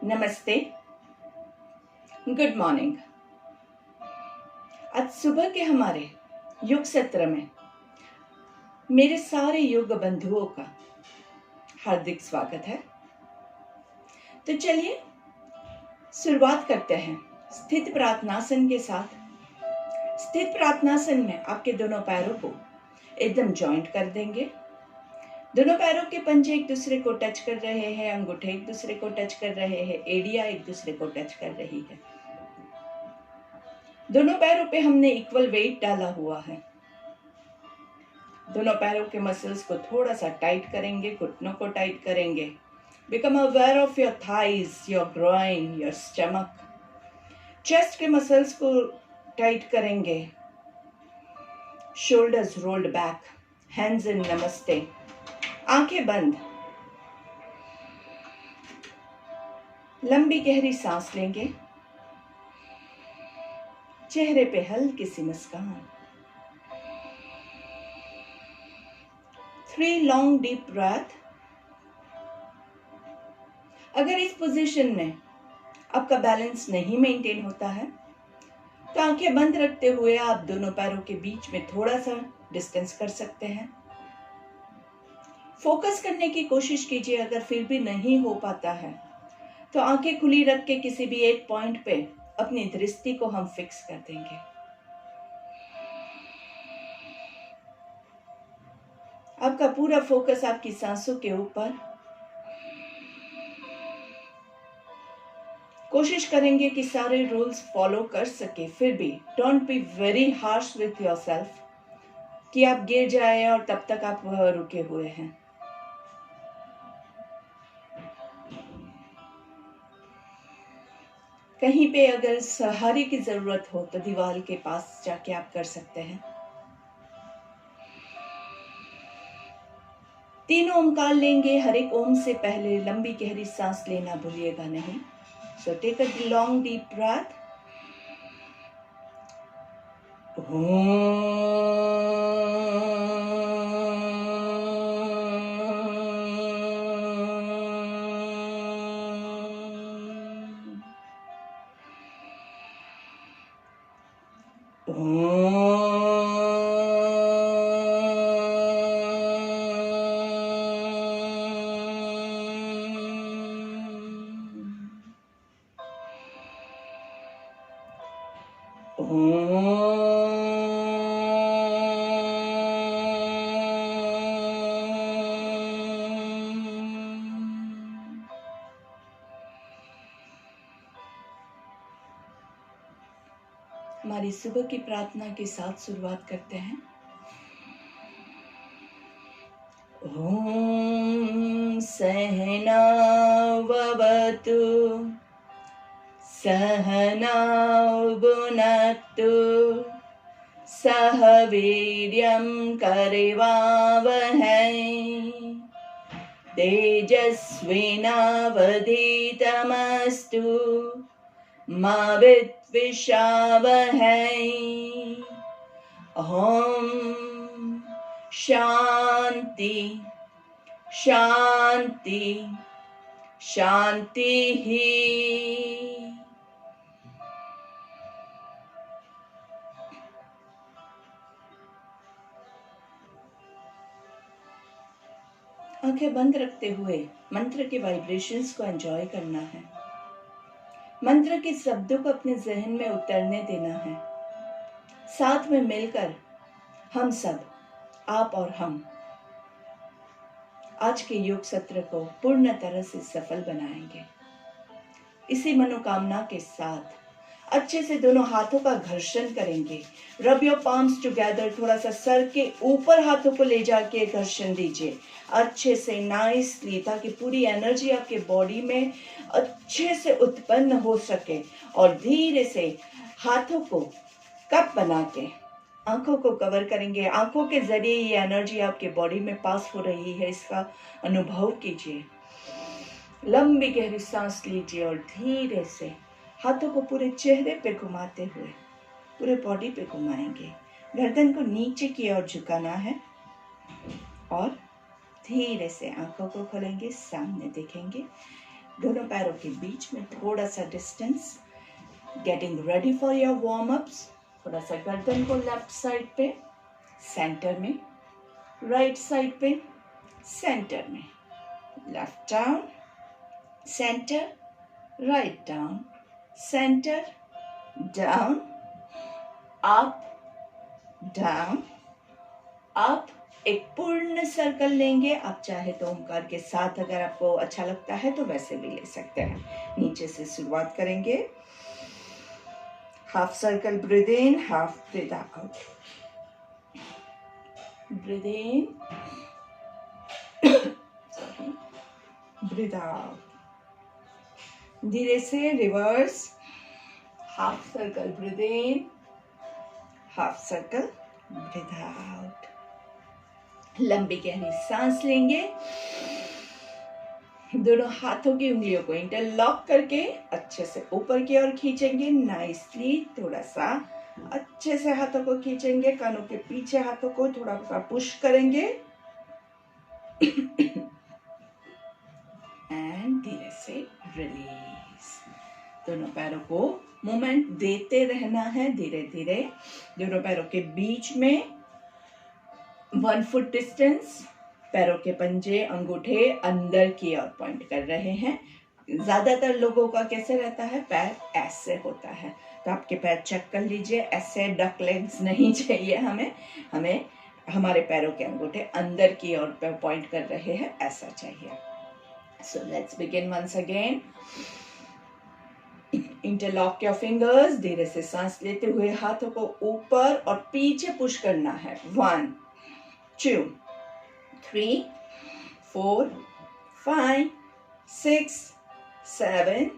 नमस्ते, good morning. आज सुबह के हमारे योग सत्र में मेरे सारे योग बंधुओं का हार्दिक स्वागत है। तो चलिए शुरुआत करते हैं स्थित प्रार्थनासन के साथ। स्थित प्रार्थनासन में आपके दोनों पैरों को एकदम जॉइंट कर देंगे। दोनों पैरों के पंजे एक दूसरे को टच कर रहे हैं, अंगूठे एक दूसरे को टच कर रहे हैं, एड़ियां एक दूसरे को टच कर रही है। दोनों पैरों पे हमने इक्वल वेट डाला हुआ है। दोनों पैरों के मसल्स को थोड़ा सा टाइट करेंगे, घुटनों को टाइट करेंगे। Become aware of your thighs, your groin, your stomach. Chest के मसल्स को टाइट करेंगे। Shoulders rolled back, hands in नमस्ते। आंखें बंद, लंबी गहरी सांस लेंगे। चेहरे पे हल्की सी मुस्कान। 3 लॉन्ग डीप ब्रेथ। अगर इस पोजीशन में आपका बैलेंस नहीं मेंटेन होता है तो आंखें बंद रखते हुए आप दोनों पैरों के बीच में थोड़ा सा डिस्टेंस कर सकते हैं। फोकस करने की कोशिश कीजिए। अगर फिर भी नहीं हो पाता है तो आंखें खुली रख के किसी भी एक पॉइंट पे अपनी दृष्टि को हम फिक्स कर देंगे। आपका पूरा फोकस आपकी सांसों के ऊपर। कोशिश करेंगे कि सारे रूल्स फॉलो कर सके। फिर भी don't be very harsh with yourself कि आप गिर जाए और तब तक आप रुके हुए हैं। कहीं पे अगर सहारे की जरूरत हो तो दीवार के पास जाके आप कर सकते हैं। 3 ओमकार लेंगे। हर एक ओम से पहले लंबी गहरी सांस लेना भूलिएगा नहीं। So take a long deep breath. हमारी सुबह की प्रार्थना के साथ शुरुआत करते हैं। ओम सहना भवतु सहना भुनक्तु सह वीर्यं करवावहै तेजस्विनावधीतमस्तु मा विद्विषावहै। ओम शांति शांति शांति ही। आंखें बंद रखते हुए मंत्र के वाइब्रेशंस को एंजॉय करना है। मंत्र के शब्दों को अपने जहन में उतरने देना है। साथ में मिलकर हम सब, आप और हम, आज के योग सत्र को पूर्ण तरह से सफल बनाएंगे। इसी मनोकामना के साथ अच्छे से दोनों हाथों का घर्षण करेंगे। Rub your palms together. थोड़ा सा सर के ऊपर हाथों को ले जाके घर्षण दीजिए अच्छे से, नाइसली, ताकि पूरी एनर्जी आपके बॉडी में अच्छे से उत्पन्न हो सके। और धीरे से हाथों को कप बना के आंखों को कवर करेंगे। आंखों के जरिए ये एनर्जी आपके बॉडी में पास हो रही है, इसका अनुभव कीजिए। लंबी गहरी सांस लीजिए और धीरे से हाथों को पूरे चेहरे पे घुमाते हुए पूरे बॉडी पे घुमाएंगे। गर्दन को नीचे की ओर झुकाना है और धीरे से आंखों को खोलेंगे, सामने देखेंगे। दोनों पैरों के बीच में थोड़ा सा distance. Getting ready for your warm ups. थोड़ा सा गर्दन को लेफ्ट साइड पे, सेंटर में, राइट साइड पे, सेंटर में, left down, centre, write down, centre, down, up, down, up. एक पूर्ण सर्कल लेंगे. आप चाहे तो ओमकार के साथ, अगर आपको अच्छा लगता है तो वैसे भी ले सकते हैं. नीचे से शुरुआत करेंगे. Half circle breathe in, half breathe out. Breathe in, sorry, breathe out. धीरे से reverse. Half circle breathe in, half circle breathe out. लंबी गहरी सांस लेंगे. दोनों हाथों की उंगलियों को इंटरलॉक करके अच्छे से ऊपर की ओर खींचेंगे. नाइसली. थोड़ा सा अच्छे से हाथों को खींचेंगे. कानों के पीछे हाथों को थोड़ा सा पुश करेंगे एंड धीरे से रिलीज. दोनों पैरों को मूवमेंट देते रहना है धीरे धीरे. दोनों पैरों के बीच में 1 फुट डिस्टेंस. पैरों के पंजे, अंगूठे अंदर की ओर पॉइंट कर रहे हैं. ज्यादातर लोगों का कैसे रहता है, पैर ऐसे होता है, तो आपके पैर चेक कर लीजिए. ऐसे डक लेग्स नहीं चाहिए हमें हमारे पैरों के अंगूठे अंदर की ओर पॉइंट कर रहे हैं, ऐसा चाहिए. So let's begin once again. Interlock your fingers. धीरे से सांस लेते हुए हाथों को ऊपर और पीछे पुश करना है. 1 2 3 4 5 6 7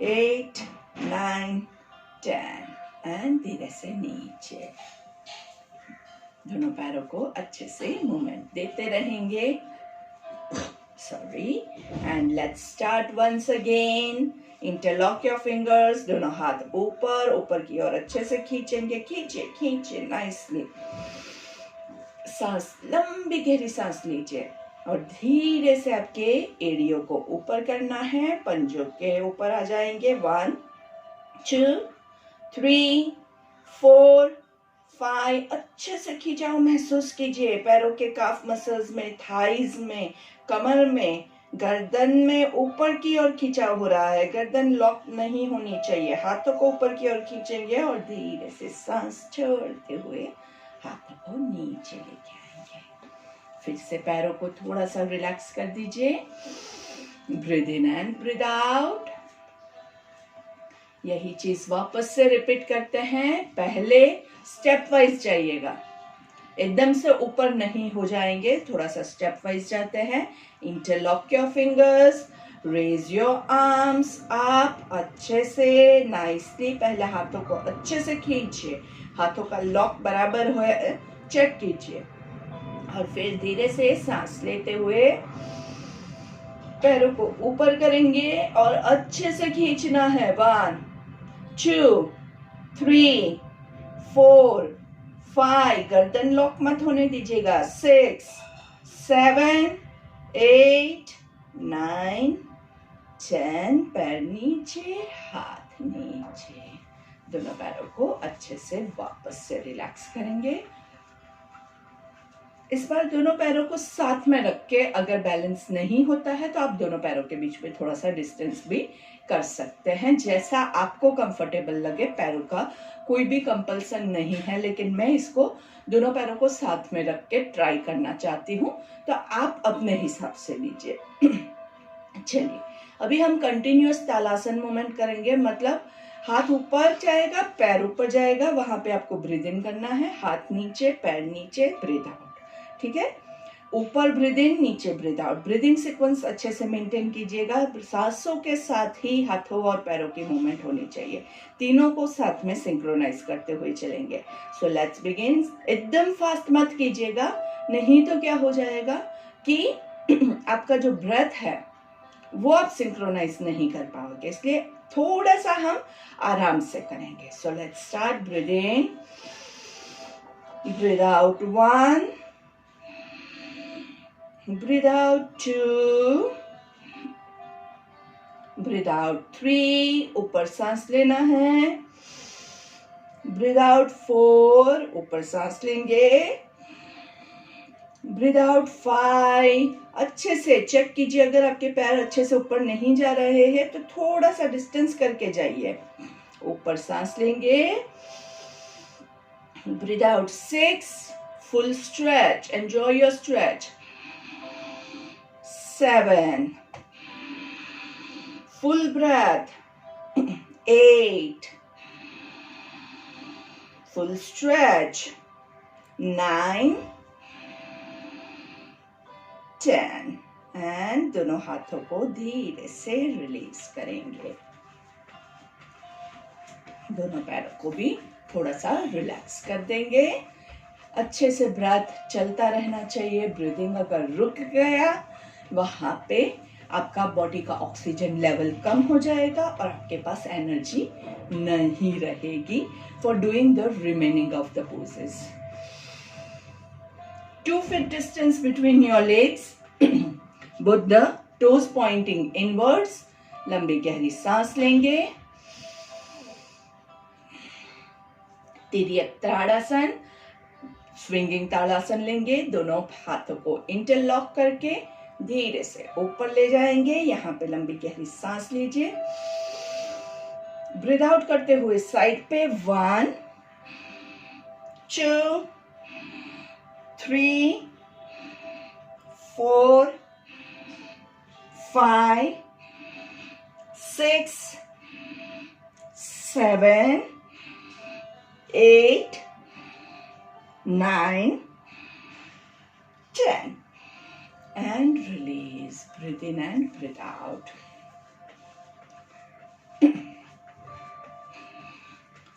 8 9 10 एंड धीरे से नीचे. दोनों पैरों को अच्छे से मूवमेंट देते रहेंगे. Sorry. And let's start once again. Interlock your fingers. दोनों हाथ ऊपर, ऊपर की ओर अच्छे से खींचेंगे. खींचे खींचे नाइसली. सांस, लंबी गहरी सांस लीजिए और धीरे से आपके एड़ियों को ऊपर करना है. पंजों के ऊपर आ जाएंगे. 1 2 3 4 5. अच्छे से खींचाओ. महसूस कीजिए पैरों के काफ मसल्स में, थाइज में, कमर में, गर्दन में ऊपर की ओर खिंचाव हो रहा है. गर्दन लॉक नहीं होनी चाहिए. हाथों को ऊपर की ओर खींचेंगे और धीरे से सांस छोड़ते हुए हाथों को नीचे लेके आएंगे. फिर से पैरों को थोड़ा सा रिलैक्स कर दीजिए. Breathe in and breathe out. यही चीज वापस से रिपीट करते हैं. पहले स्टेप वाइज जाइएगा, एकदम से ऊपर नहीं हो जाएंगे. थोड़ा सा स्टेप वाइज जाते हैं. Interlock your fingers. Raise your arms up. अच्छे से नाइसली पहले हाथों को अच्छे से खींचिए. हाथों का लॉक बराबर हो, चेक कीजिए. और फिर धीरे से सांस लेते हुए पैरों को ऊपर करेंगे और अच्छे से खींचना है. 1 2 3 4 5. गर्दन लॉक मत होने दीजिएगा. 6 7 8 9 10. पैर नीचे, हाथ नीचे. दोनों पैरों को अच्छे से वापस से रिलैक्स करेंगे. इस बार दोनों पैरों को साथ में रख के, अगर बैलेंस नहीं होता है तो आप दोनों पैरों के बीच में थोड़ा सा डिस्टेंस भी कर सकते हैं, जैसा आपको कंफर्टेबल लगे. पैरों का कोई भी कंपल्सन नहीं है, लेकिन मैं इसको दोनों पैरों को साथ में रख के ट्राई करना चाहती हूँ, तो आप अपने हिसाब से लीजिए. चलिए, अभी हम कंटिन्यूअस तालासन मूवमेंट करेंगे. मतलब हाथ ऊपर जाएगा, पैर ऊपर जाएगा, वहां पे आपको ब्रीद इन करना है. हाथ नीचे, पैर नीचे, ब्रीद आउट. ठीक है. ऊपर ब्रीद इन, नीचे ब्रीद आउट. ब्रीदिंग सीक्वेंस अच्छे से मेंटेन कीजिएगा. सांसों के साथ ही हाथों और पैरों की मूवमेंट होनी चाहिए. तीनों को साथ में सिंक्रोनाइज करते हुए चलेंगे. सो लेट्स बिगिन. एकदम फास्ट मत कीजिएगा, नहीं तो क्या हो जाएगा कि आपका जो ब्रेथ है वो आप सिंक्रोनाइज नहीं कर पाओगे. इसलिए थोड़ा सा हम आराम से करेंगे. So let's start. Breathe in, breathe out. 1, breathe out. 2, breathe out 3, ऊपर सांस लेना है। ब्रीथ आउट 4, ऊपर सांस लेंगे। ब्रीथ आउट 5, अच्छे से चेक कीजिए, अगर आपके पैर अच्छे से ऊपर नहीं जा रहे हैं तो थोड़ा सा डिस्टेंस करके जाइए। ऊपर सांस लेंगे। Breathe out 6, full stretch, enjoy your stretch. 7, full breath. 8, full stretch. 9, 10, and दोनों हाथों को धीरे से रिलीज करेंगे। दोनों पैरों को भी थोड़ा सा रिलैक्स कर देंगे। अच्छे से ब्रेथ चलता रहना चाहिए। ब्रीदिंग अगर रुक गया वहां पे आपका बॉडी का ऑक्सीजन लेवल कम हो जाएगा और आपके पास एनर्जी नहीं रहेगी for doing the remaining of the poses. 2 feet distance between your legs, both the toes pointing inwards. लंबी गहरी सांस लेंगे। तिर्यक ताड़ासन, स्विंगिंग ताड़ासन लेंगे। दोनों हाथों को इंटरलॉक करके धीरे से ऊपर ले जाएंगे। यहाँ पे लंबी गहरी सांस लीजिए। ब्रीथ आउट करते हुए साइड पे 1, 2, 3, 4, 5, 6, 7, 8, 9, 10, and release. Breathe in and breathe out.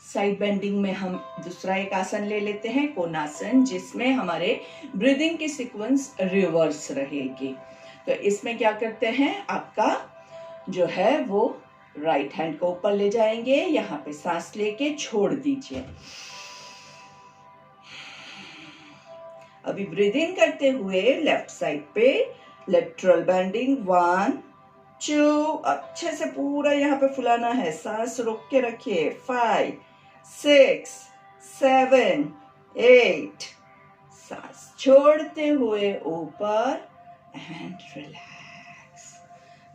Side bending में हम दूसरा एक आसन ले लेते हैं, कोणासन, जिसमें हमारे ब्रीदिंग की सीक्वेंस रिवर्स रहेगी। तो इसमें क्या करते हैं, आपका जो है वो राइट हैंड को ऊपर ले जाएंगे। यहाँ पे सांस लेके छोड़ दीजिए। अभी ब्रीदिंग करते हुए लेफ्ट साइड पे लेटरल बेंडिंग 1, 2, अच्छे से पूरा यहाँ पे फुलाना है। सांस रोक के रखिए। 5, 6, 7, 8, सांस छोड़ते हुए ऊपर एंड रिलैक्स।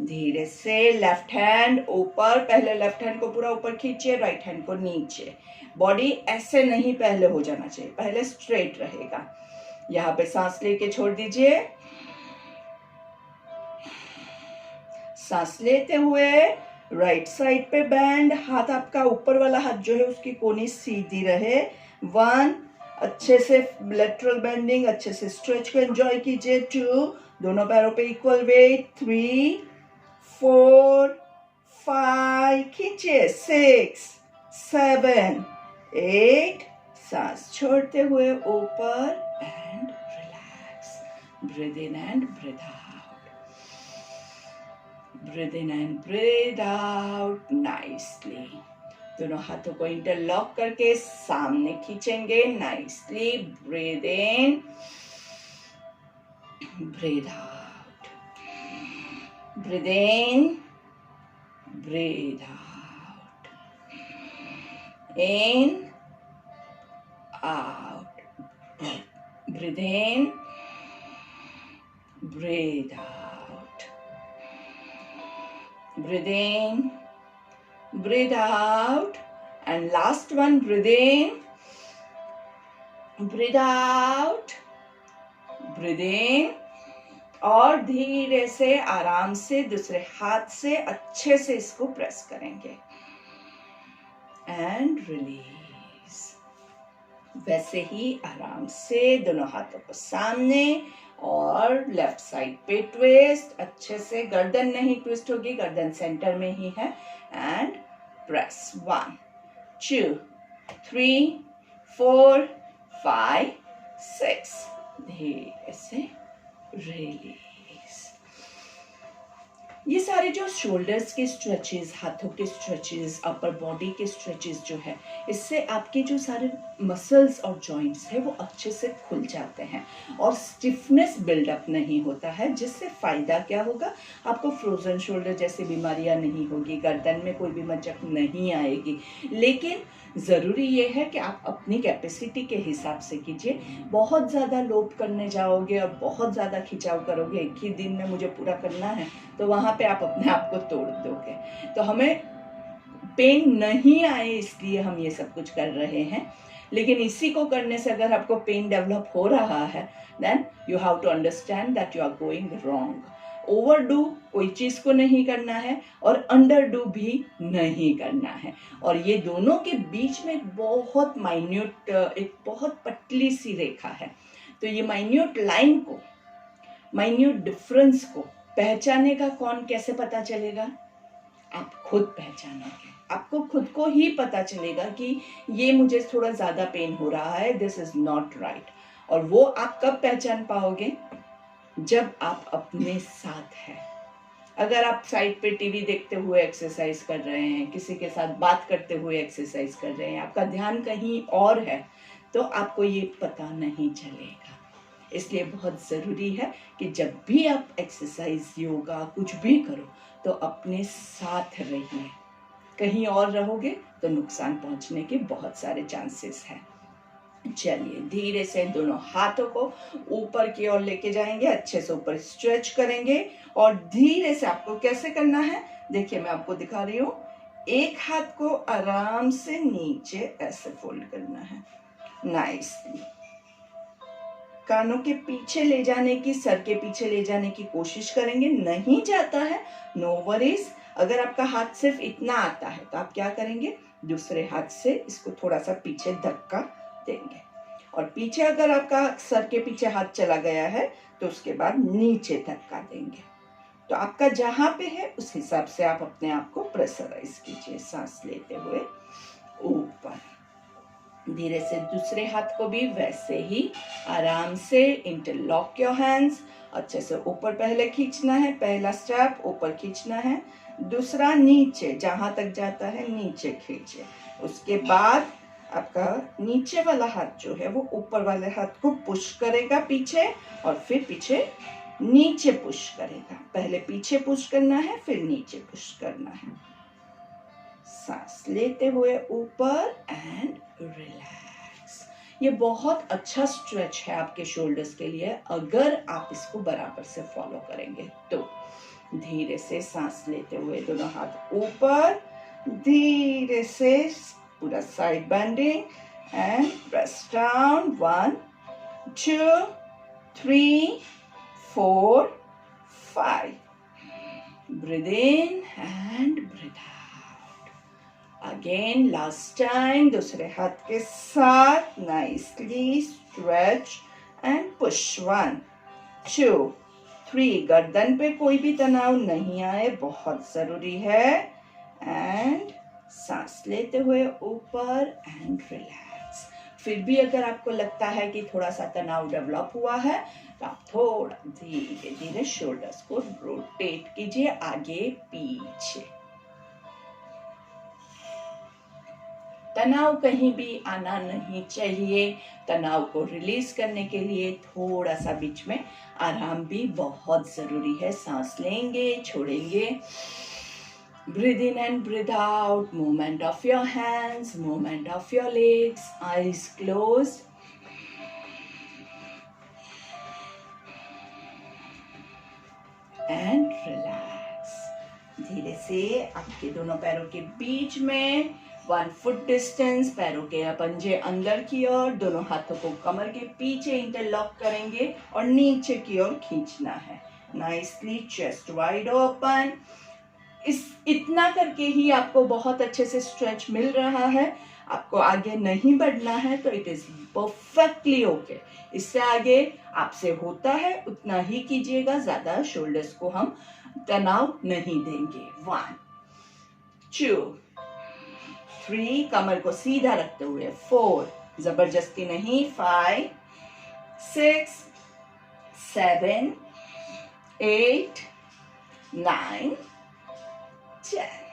धीरे से लेफ्ट हैंड ऊपर, पहले लेफ्ट हैंड को पूरा ऊपर खींचिए, राइट हैंड को नीचे। बॉडी ऐसे नहीं पहले हो जाना चाहिए, पहले स्ट्रेट रहेगा। यहाँ पे सांस लेके छोड़ दीजिए। सांस लेते हुए राइट साइड पे बैंड, हाथ आपका ऊपर वाला हाथ जो है उसकी कोनी सीधी रहे। 1, अच्छे से लेटरल बेंडिंग, अच्छे से स्ट्रेच को एंजॉय कीजिए। 2, दोनों पैरों पे इक्वल वेट। 3, 4, 5, खींचिए। 6, 7, 8, सांस छोड़ते हुए ऊपर and relax. Breathe in and breathe out. Breathe in and breathe out nicely. दोनों हाथों को इंटरलॉक करके सामने खींचेंगे nicely. Breathe in, breathe out. Breathe in, breathe out. In, out. Breathe in, breathe out. Breathe in, breathe out. And last one, breathe in, breathe out, breathe in. और धीरे से आराम से दूसरे हाथ से अच्छे से इसको प्रेस करेंगे एंड रिलीज। वैसे ही आराम से दोनों हाथों को सामने और लेफ्ट साइड पे ट्विस्ट। अच्छे से गर्दन नहीं ट्विस्ट होगी, गर्दन सेंटर में ही है। And press 1, 2, 3, 4, 5, 6। धीरे से रिलीज। ये सारे जो शोल्डर्स के स्ट्रेचेस, हाथों के स्ट्रेचेस, अपर बॉडी के स्ट्रेचेस जो है, इससे आपके जो सारे मसल्स और जॉइंट्स है वो अच्छे से खुल जाते हैं और स्टिफनेस बिल्डअप नहीं होता है, जिससे फ़ायदा क्या होगा, आपको फ्रोजन शोल्डर जैसी बीमारियां नहीं होगी, गर्दन में कोई भी मचक नहीं आएगी। लेकिन ज़रूरी ये है कि आप अपनी कैपेसिटी के हिसाब से कीजिए। बहुत ज़्यादा लोड करने जाओगे और बहुत ज़्यादा खिंचाव करोगे, एक ही दिन में मुझे पूरा करना है, तो वहाँ पे आप अपने आप को तोड़ दोगे। तो हमें पेन नहीं आए इसलिए हम ये सब कुछ कर रहे हैं। लेकिन इसी को करने से अगर आपको पेन डेवलप हो रहा है, then you have to understand that you are going wrong. Overdo कोई चीज को नहीं करना है और अंडरडू भी नहीं करना है। और ये दोनों के बीच में एक बहुत माइन्यूट, एक बहुत पतली सी रेखा है। तो ये माइन्यूट लाइन को, माइन्यूट डिफरेंस को पहचाने का कौन कैसे पता चलेगा? आप खुद पहचानोगे। आपको खुद को ही पता चलेगा कि ये मुझे थोड़ा ज्यादा पेन हो रहा है, दिस इज नॉट राइट। और वो आप कब पहचान पाओगे? जब आप अपने साथ हैं। अगर आप साइड पे टीवी देखते हुए एक्सरसाइज कर रहे हैं, किसी के साथ बात करते हुए एक्सरसाइज कर रहे हैं, आपका ध्यान कहीं और है, तो आपको ये पता नहीं चलेगा। इसलिए बहुत ज़रूरी है कि जब भी आप एक्सरसाइज, योगा, कुछ भी करो तो अपने साथ रहिए। कहीं और रहोगे तो नुकसान पहुंचने के बहुत सारे चांसेस हैं। चलिए धीरे से दोनों हाथों को ऊपर की ओर लेके जाएंगे, अच्छे से ऊपर स्ट्रेच करेंगे और धीरे से आपको कैसे करना है देखिए, मैं आपको दिखा रही हूँ। एक हाथ को आराम से नीचे ऐसे फोल्ड करना है, नाइसली। कानों के पीछे ले जाने की, सर के पीछे ले जाने की कोशिश करेंगे। नहीं जाता है, नो वरीज। अगर आपका हाथ सिर्फ इतना आता है तो आप क्या करेंगे, दूसरे हाथ से इसको थोड़ा सा पीछे धक्का देंगे। और पीछे अगर आपका सर के पीछे हाथ चला गया है तो उसके बाद नीचे धक्का देंगे। तो आपका जहां पे है उस हिसाब से आप अपने आप को प्रेशराइज कीजिए, सांस लेते हुए ऊपर। धीरे से दूसरे हाथ को भी वैसे ही आराम से इंटरलॉक योर हैंड्स, अच्छे से ऊपर पहले खींचना है, पहला स्टेप ऊपर खींचना है, दूसरा नीचे, जहां तक जाता है नीचे खींचे। उसके बाद आपका नीचे वाला हाथ जो है वो ऊपर वाले हाथ को पुश करेगा पीछे और फिर पीछे नीचे पुश करेगा। पहले पीछे पुश करना है, फिर नीचे पुश करना है। सांस लेते हुए ऊपर एंड रिलैक्स। ये बहुत अच्छा स्ट्रेच है आपके शोल्डर्स के लिए, अगर आप इसको बराबर से फॉलो करेंगे तो। धीरे से सांस लेते हुए दोनों हाथ ऊपर, धीरे से पूरा side bending and press down. 1 2 3 4 5। Breathe in and breathe out. Again last time, दूसरे हाथ के साथ नाइसली स्ट्रेच एंड पुश। 1 2 3। गर्दन पे कोई भी तनाव नहीं आए, बहुत जरूरी है। एंड सांस लेते हुए ऊपर एंड रिलैक्स। फिर भी अगर आपको लगता है कि थोड़ा सा तनाव डेवलप हुआ है तो आप थोड़ा धीरे धीरे शोल्डर्स को रोटेट कीजिए आगे पीछे। तनाव कहीं भी आना नहीं चाहिए। तनाव को रिलीज करने के लिए थोड़ा सा बीच में आराम भी बहुत जरूरी है। सांस लेंगे, छोड़ेंगे, breathe in and breathe out, movement of your hands, movement of your legs, eyes closed. And relax. धीरे से आपके दोनों पैरों के बीच में 1 फुट डिस्टेंस, पैरों के पंजे अंदर की ओर, दोनों हाथों को कमर के पीछे इंटरलॉक करेंगे और नीचे की ओर खींचना है। Nicely, chest wide open. इतना करके ही आपको बहुत अच्छे से स्ट्रेच मिल रहा है। आपको आगे नहीं बढ़ना है तो इट इज परफेक्टली ओके। इससे आगे आपसे होता है उतना ही कीजिएगा, ज्यादा शोल्डर्स को हम तनाव नहीं देंगे। 1 2 3, कमर को सीधा रखते हुए 4, जबरदस्ती नहीं, 5 6 7 8 9, 10।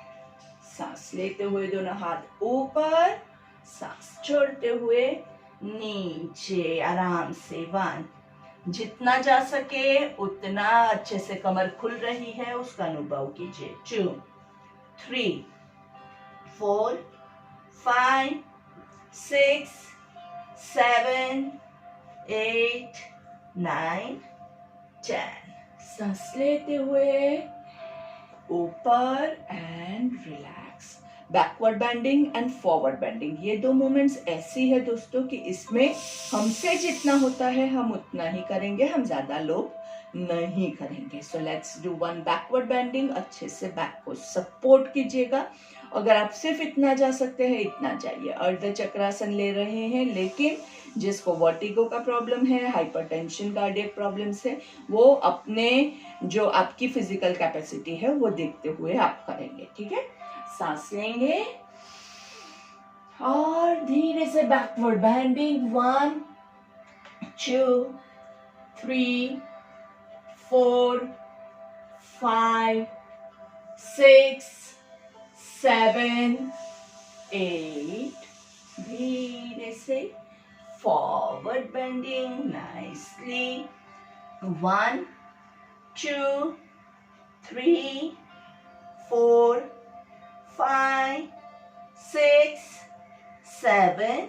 सांस लेते हुए दोनों हाथ ऊपर, सांस छोड़ते हुए नीचे आराम से। 1, जितना जा सके उतना अच्छे से कमर खुल रही है उसका अनुभव कीजिए। 2, 3, 4, 5, 6, 7, 8, 9, 10। सांस लेते हुए ऊपर and relax. Backward bending and forward bending, ये दो मूवमेंट्स ऐसी है दोस्तों कि इसमें हमसे जितना होता है हम उतना ही करेंगे, हम ज्यादा लोग नहीं करेंगे। So let's do 1 backward bending. अच्छे से बैक को सपोर्ट कीजिएगा। अगर आप सिर्फ इतना जा सकते हैं इतना जाइए। अर्ध चक्रासन ले रहे हैं, लेकिन जिसको वर्टिगो का प्रॉब्लम है, हाइपरटेंशन, कार्डियक प्रॉब्लम्स है, वो अपने जो आपकी फिजिकल कैपेसिटी है वो देखते हुए आप करेंगे। ठीक है, सांस लेंगे और धीरे से बैकवर्ड बेंडिंग। 1, 2, 3, 4, 5, 6, 7, 8। धीरे से forward bending nicely. 1, 2, 3, 4, 5, 6, 7,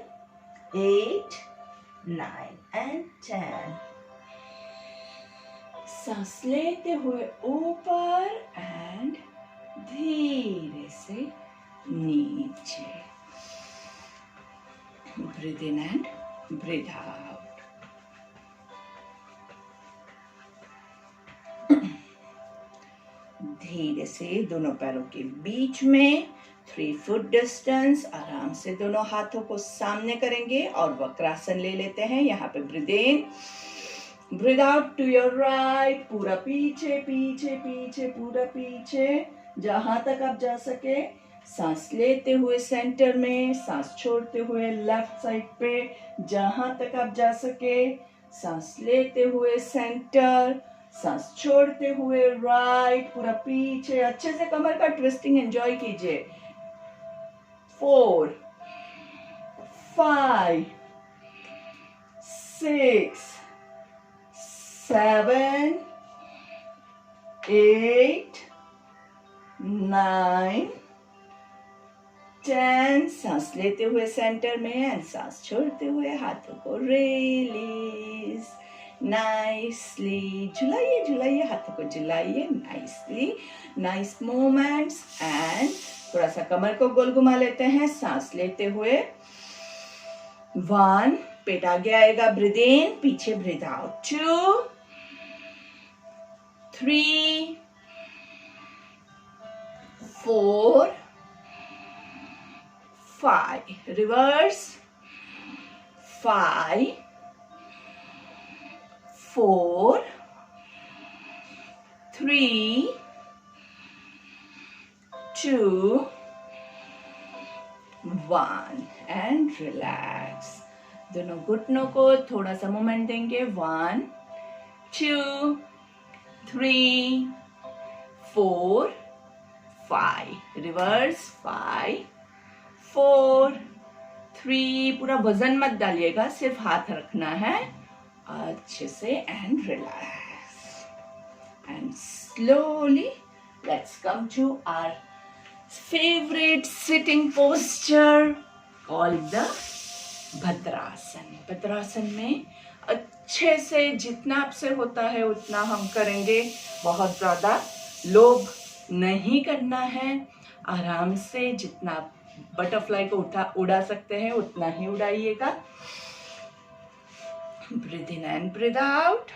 8, 9 and 10। सांस लेते हुए ऊपर एंड धीरे से नीचे। Breathe in and breathe out. धीरे से दोनों पैरों के बीच में 3 फुट डिस्टेंस, आराम से दोनों हाथों को सामने करेंगे और वक्रासन ले लेते हैं। यहाँ पे breathe in, breathe out to your right. पूरा पीछे पीछे पीछे, पूरा पीछे जहां तक आप जा सके। सांस लेते हुए सेंटर में, सांस छोड़ते हुए लेफ्ट साइड पे जहां तक आप जा सके। सांस लेते हुए सेंटर, सांस छोड़ते हुए राइट, पूरा पीछे। अच्छे से कमर का ट्विस्टिंग एंजॉय कीजिए। 4, 5, 6, 7, 8, 9, 10। सांस लेते हुए सेंटर में एंड सांस छोड़ते हुए हाथों को रिलीज नाइसली। झुलाइए झुलाइए, हाथों को झुलाइए नाइसली। Nice movements. एंड थोड़ा सा कमर को गोल घुमा लेते हैं सांस लेते हुए। 1, पेट आगे आएगा, ब्रीद इन, पीछे breathe out. 2, 3, 4, 5, reverse. 5, 4, 3, 2, 1 and relax. दोनों घुटनों को थोड़ा सा मूवमेंट देंगे। 1, 2, 3, 4, 5, रिवर्स। 5, 4, 3, पूरा वजन मत डालिएगा, सिर्फ हाथ रखना है अच्छे से and relax. And slowly let's come to our favourite sitting posture called the Bhadrasana. Bhadrasana में अच्छे से जितना आपसे होता है उतना हम करेंगे, बहुत ज्यादा लोभ नहीं करना है। आराम से जितना बटरफ्लाई को उड़ा सकते हैं उतना ही उड़ाइएगा। Breathe in and breathe out.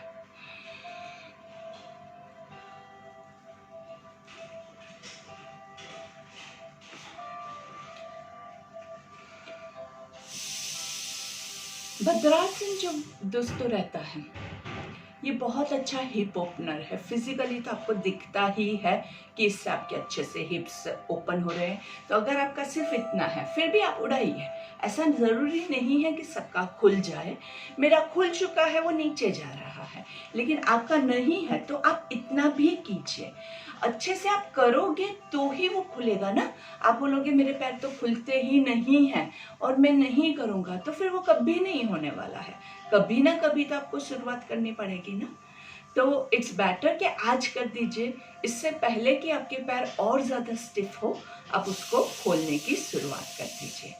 Bhadrasana जो दोस्तों रहता है ये बहुत अच्छा हिप ओपनर है। फिजिकली तो आपको दिखता ही है कि इससे आपके अच्छे से हिप्स ओपन हो रहे हैं। तो अगर आपका सिर्फ इतना है फिर भी आप उड़ाइए, ऐसा जरूरी नहीं है कि सबका खुल जाए। मेरा खुल चुका है वो नीचे जा रहा है, लेकिन आपका नहीं है तो आप इतना भी कीजिए। अच्छे से आप करोगे तो ही वो खुलेगा ना। आप बोलोगे मेरे पैर तो खुलते ही नहीं हैं और मैं नहीं करूँगा, तो फिर वो कभी नहीं होने वाला है। कभी ना कभी तो आपको शुरुआत करनी पड़ेगी ना। तो इट्स बेटर कि आज कर दीजिए, इससे पहले कि आपके पैर और ज़्यादा स्टिफ हो, आप उसको खोलने की शुरुआत कर दीजिए।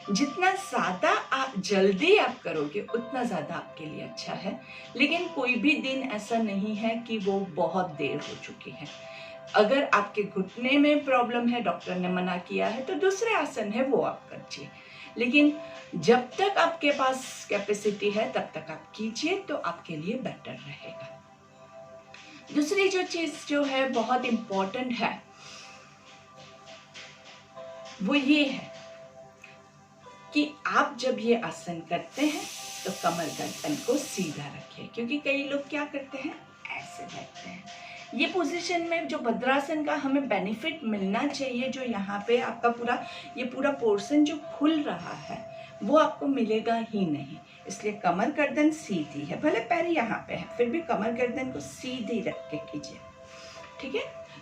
जितना ज़्यादा आप जल्दी आप करोगे उतना ज़्यादा आपके लिए अच्छा है। लेकिन कोई भी दिन ऐसा नहीं है कि वो बहुत देर हो चुकी है। अगर आपके घुटने में प्रॉब्लम है, डॉक्टर ने मना किया है, तो दूसरे आसन है वो आप कीजिए। लेकिन जब तक आपके पास कैपेसिटी है तब तक आप कीजिए, तो आपके लिए बेटर रहेगा। दूसरी जो चीज़ जो है बहुत इम्पोर्टेंट है वो ये है कि आप जब ये आसन करते हैं तो कमर गर्दन को सीधा रखें, क्योंकि कई लोग क्या करते हैं, ऐसे बैठते हैं। ये पोजीशन में जो भद्रासन का हमें बेनिफिट मिलना चाहिए, जो यहाँ पे आपका पूरा पोर्शन जो खुल रहा है वो आपको मिलेगा ही नहीं। इसलिए कमर गर्दन सीधी है, भले पैर यहाँ पे है, फिर भी कमर गर्दन को सीधी रख के कीजिए, ठीक है।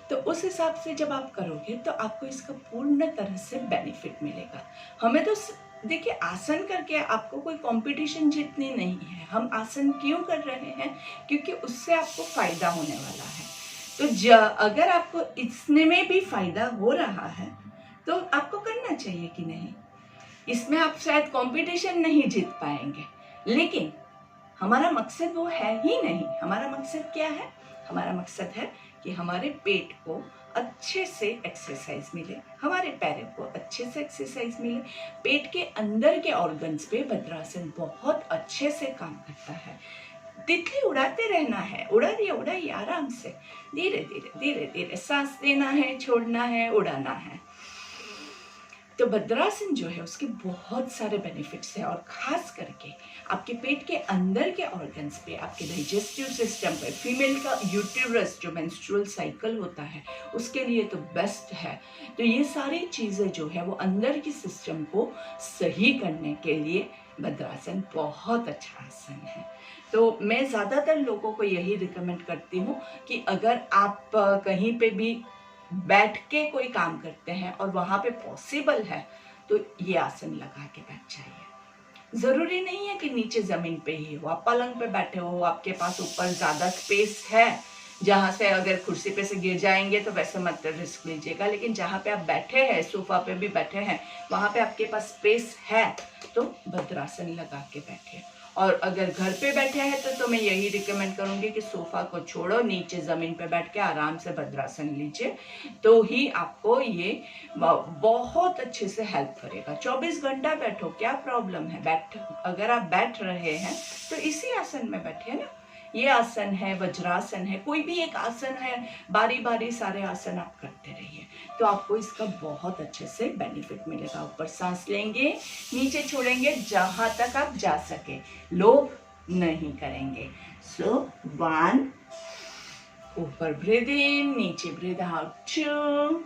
तो उस हिसाब से जब आप करोगे तो आपको इसका पूर्ण तरह से बेनिफिट मिलेगा। हमें तो देखिए, आसन करके आपको कोई कंपटीशन जीतनी नहीं है। हम आसन क्यों कर रहे हैं, क्योंकि उससे आपको फायदा होने वाला है। तो अगर आपको इसमें में भी फायदा हो रहा है तो आपको करना चाहिए कि नहीं। इसमें आप शायद कंपटीशन नहीं जीत पाएंगे, लेकिन हमारा मकसद वो है ही नहीं। हमारा मकसद क्या है, हमारा मकसद है कि हमारे पेट को अच्छे से एक्सरसाइज मिले, हमारे पैरों को अच्छे से एक्सरसाइज मिले। पेट के अंदर के ऑर्गन्स पे भद्रासन बहुत अच्छे से काम करता है। तितली उड़ाते रहना है, उड़ाइए आराम से, धीरे धीरे सांस देना है, छोड़ना है, उड़ाना है। तो भद्रासन जो है उसके बहुत सारे बेनिफिट्स हैं, और खास करके आपके पेट के अंदर के ऑर्गन्स पे, आपके डाइजेस्टिव सिस्टम पे, फीमेल का यूटेरस जो मेंस्ट्रुअल साइकिल होता है उसके लिए तो बेस्ट है। तो ये सारी चीज़ें जो है वो अंदर की सिस्टम को सही करने के लिए भद्रासन बहुत अच्छा आसन है। तो मैं ज़्यादातर लोगों को यही रिकमेंड करती हूँ कि अगर आप कहीं पे भी बैठ के कोई काम करते हैं और वहाँ पे पॉसिबल है तो ये आसन लगा के बैठ जाइए। ज़रूरी नहीं है कि नीचे ज़मीन पे ही हो, आप पलंग पे बैठे हो, आपके पास ऊपर ज़्यादा स्पेस है जहाँ से अगर कुर्सी पे से गिर जाएंगे तो वैसे मत रिस्क लीजिएगा। लेकिन जहाँ पे आप बैठे हैं, सोफा पे भी बैठे हैं, वहाँ पे आपके पास स्पेस है तो भद्रासन लगा के बैठे। और अगर घर पे बैठे हैं तो मैं यही रिकमेंड करूंगी कि सोफा को छोड़ो, नीचे ज़मीन पे बैठ के आराम से भद्रासन लीजिए, तो ही आपको ये बहुत अच्छे से हेल्प करेगा। 24 घंटा बैठो, क्या प्रॉब्लम है, अगर आप बैठ रहे हैं तो इसी आसन में बैठे ना। ये आसन है, वज्रासन है, कोई भी एक आसन है, बारी बारी सारे आसन आप करते रहिए तो आपको इसका बहुत अच्छे से बेनिफिट मिलेगा। ऊपर सांस लेंगे, नीचे छोड़ेंगे, जहां तक आप जा सके, लोभ नहीं करेंगे। सो 1, ऊपर ब्रीद इन, नीचे ब्रीद आउट 2,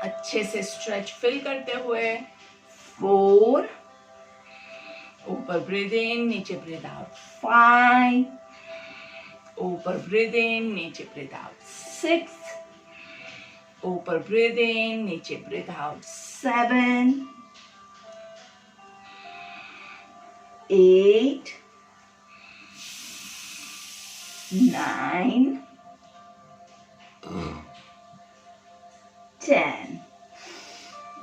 अच्छे से स्ट्रेच फील करते हुए 4, ऊपर ब्रीद इन, नीचे ब्रीद आउट 5, ऊपर ब्रीद इन, नीचे ब्रीद आउट 6, ऊपर ब्रीद इन, नीचे ब्रीद आउट 7, 8, 9, 10।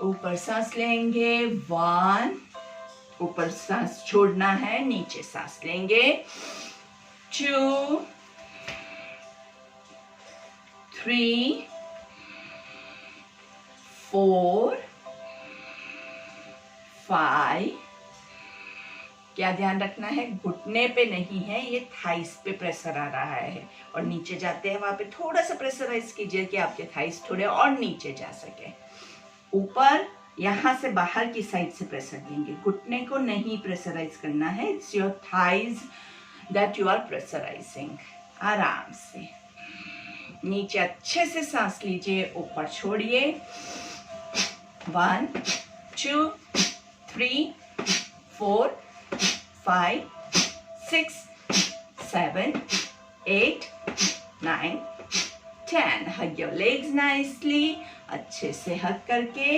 ऊपर सांस लेंगे 1, ऊपर सांस छोड़ना है, नीचे सांस लेंगे 2, 3, 4, 5। क्या ध्यान रखना है, घुटने पे नहीं है, ये थाइस पे प्रेशर आ रहा है, और नीचे जाते हैं वहां पे थोड़ा सा प्रेशराइज कीजिए कि आपके थाइस थोड़े और नीचे जा सके। ऊपर यहाँ से बाहर की साइड से प्रेशर देंगे, घुटने को नहीं प्रेशराइज करना है। It's your thighs that you are pressurising. आराम से नीचे अच्छे से सांस लीजिए, ऊपर छोड़िए 1, 2, 3, 4, 5, 6, 7, 8, 9, 10. Hug your legs nicely. अच्छे से hug करके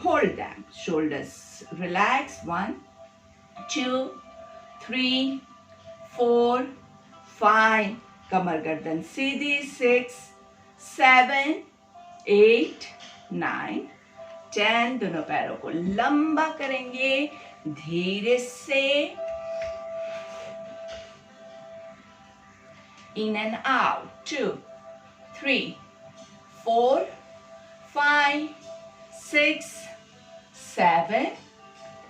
hold them. Shoulders relax. 1, 2, 3, 4, 5. कमर गर्दन सीधी. 6, 7, 8, 9, 10. दोनों पैरों को लंबा करेंगे धीरे से. In and out. 2, 3, 4, 5, 6, 7,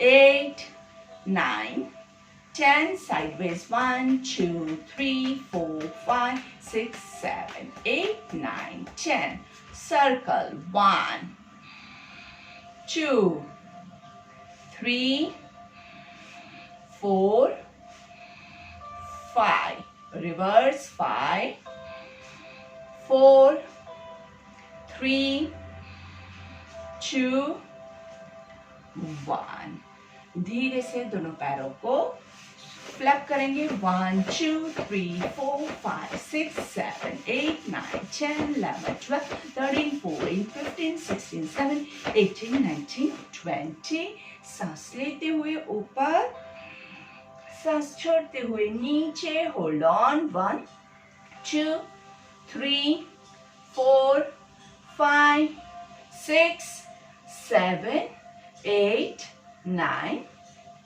8, 9, 10. Sideways. 1, 2, 3, 4, 5, 6, 7, 8, 9, 10. Circle. 1, 2, 3, 4, 5. Reverse. 5, 4, 3, 2, 1. धीरे से दोनों पैरों को फ्लैप करेंगे. 1, 2, 3, 4, 5, 6, 7, 8, 9, 10, 11, 12, 13, 14, 15, 16, 17, 18, 19, 20. सांस लेते हुए ऊपर, सांस छोड़ते हुए नीचे. Hold on. 1, 2, 3, 4, 5, 6, 7, 8, 9,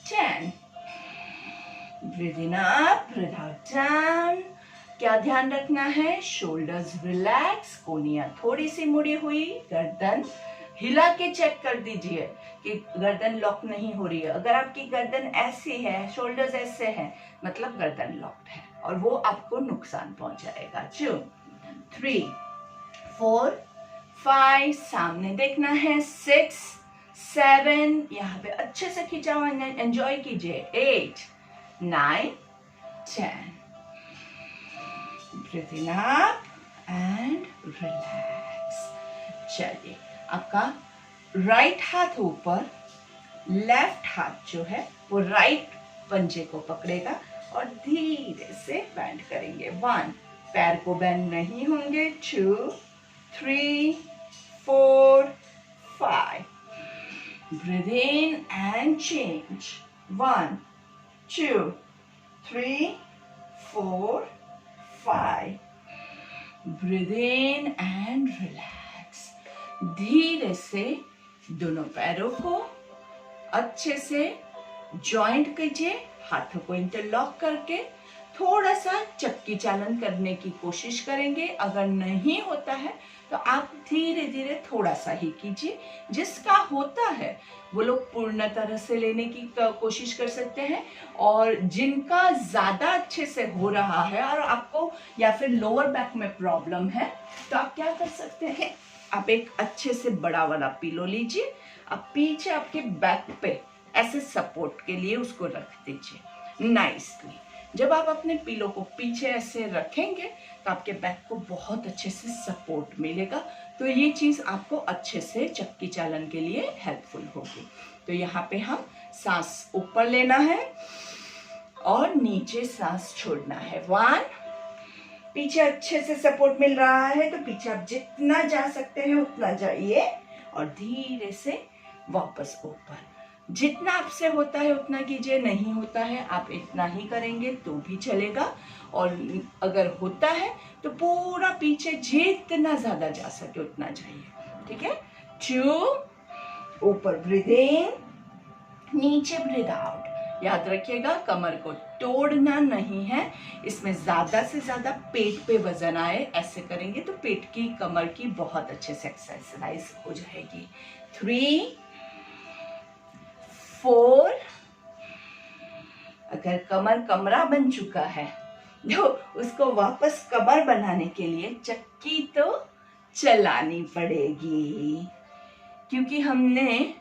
10. Breathe in up, breathe out down. क्या ध्यान रखना है? शोल्डर्स रिलैक्स, कोहनियां थोड़ी सी मुड़ी हुई, गर्दन हिला के चेक कर दीजिए कि गर्दन लॉक नहीं हो रही है. अगर आपकी गर्दन ऐसी है, शोल्डर्स ऐसे हैं, मतलब गर्दन लॉक्ड है और वो आपको नुकसान पहुंचाएगा. 2, 3, 4, 5. सामने देखना है. 6, 7. यहाँ पे अच्छे से खिंचा हुआ एंजॉय कीजिए. 8, 9, 10. Breathe in up and relax. चलिए, आपका राइट हाथ ऊपर, लेफ्ट हाथ जो है वो राइट पंजे को पकड़ेगा और धीरे से बेंड करेंगे. 1, पैर को बेंड नहीं होंगे. 2, 3, 4, 5. Breathe in and change. 1, 2, 3, 4, 5. Breathe in and relax. धीरे से दोनों पैरों को अच्छे से जॉइंट कीजिए. हाथों को इंटरलॉक करके थोड़ा सा चक्की चालन करने की कोशिश करेंगे. अगर नहीं होता है तो आप धीरे धीरे थोड़ा सा ही कीजिए. जिसका होता है वो लोग पूर्ण तरह से लेने की कोशिश कर सकते हैं. और जिनका ज्यादा अच्छे से हो रहा है और आपको या फिर लोअर बैक में प्रॉब्लम है, तो आप क्या कर सकते हैं, आप एक अच्छे से बड़ा वाला पिलो लीजिए. आप पीछे आपके बैक पे ऐसे सपोर्ट के लिए उसको रख दीजिए नाइसली. जब आप अपने पिलो को पीछे ऐसे रखेंगे तो आपके बैक को बहुत अच्छे से सपोर्ट मिलेगा. तो ये चीज आपको अच्छे से चक्की चालन के लिए हेल्पफुल होगी. तो यहाँ पे हम सांस ऊपर लेना है और नीचे सांस छोड़ना है. 1, पीछे अच्छे से सपोर्ट मिल रहा है तो पीछे आप जितना जा सकते हैं उतना जाइए और धीरे से वापस ऊपर. जितना आपसे होता है उतना कीजिए. नहीं होता है आप इतना ही करेंगे तो भी चलेगा. और अगर होता है तो पूरा पीछे जितना ज्यादा जा सके उतना जाइए. ठीक है. 2, ऊपर ब्रीथ इन, नीचे ब्रीथ आउट. याद रखिएगा कमर को तोड़ना नहीं है. इसमें ज्यादा से ज्यादा पेट पे वजन आए ऐसे करेंगे तो पेट की, कमर की बहुत अच्छे से एक्सरसाइज हो जाएगी. 3, 4. अगर कमर कमरा बन चुका है तो उसको वापस कमर बनाने के लिए चक्की तो चलानी पड़ेगी. क्योंकि हमने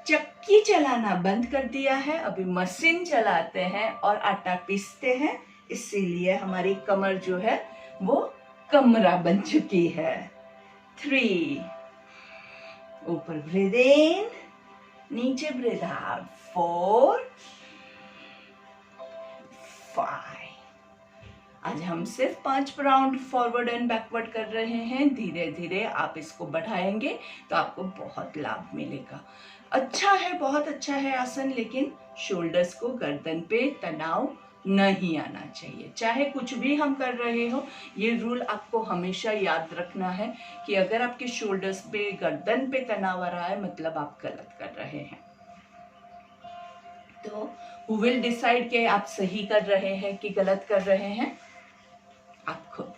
चक्की चलाना बंद कर दिया है, अभी मशीन चलाते हैं और आटा पीसते हैं, इसीलिए हमारी कमर जो है वो कमरा बन चुकी है. 3, ऊपर ब्रीथ इन, नीचे ब्रीथ आउट. 4, 5. आज हम सिर्फ 5 राउंड फॉरवर्ड एंड बैकवर्ड कर रहे हैं। धीरे धीरे आप इसको बढ़ाएंगे तो आपको बहुत लाभ मिलेगा। अच्छा है, बहुत अच्छा है आसन, लेकिन शोल्डर्स को, गर्दन पे तनाव नहीं आना चाहिए। चाहे कुछ भी हम कर रहे हो, ये रूल आपको हमेशा याद रखना है कि अगर आपके शोल्डर्स पे, गर्दन पे तनाव आ रहा है, मतलब आप गलत कर रहे हैं। तो who will decide कि आप सही कर रहे हैं कि गलत कर रहे हैं? आप खुद।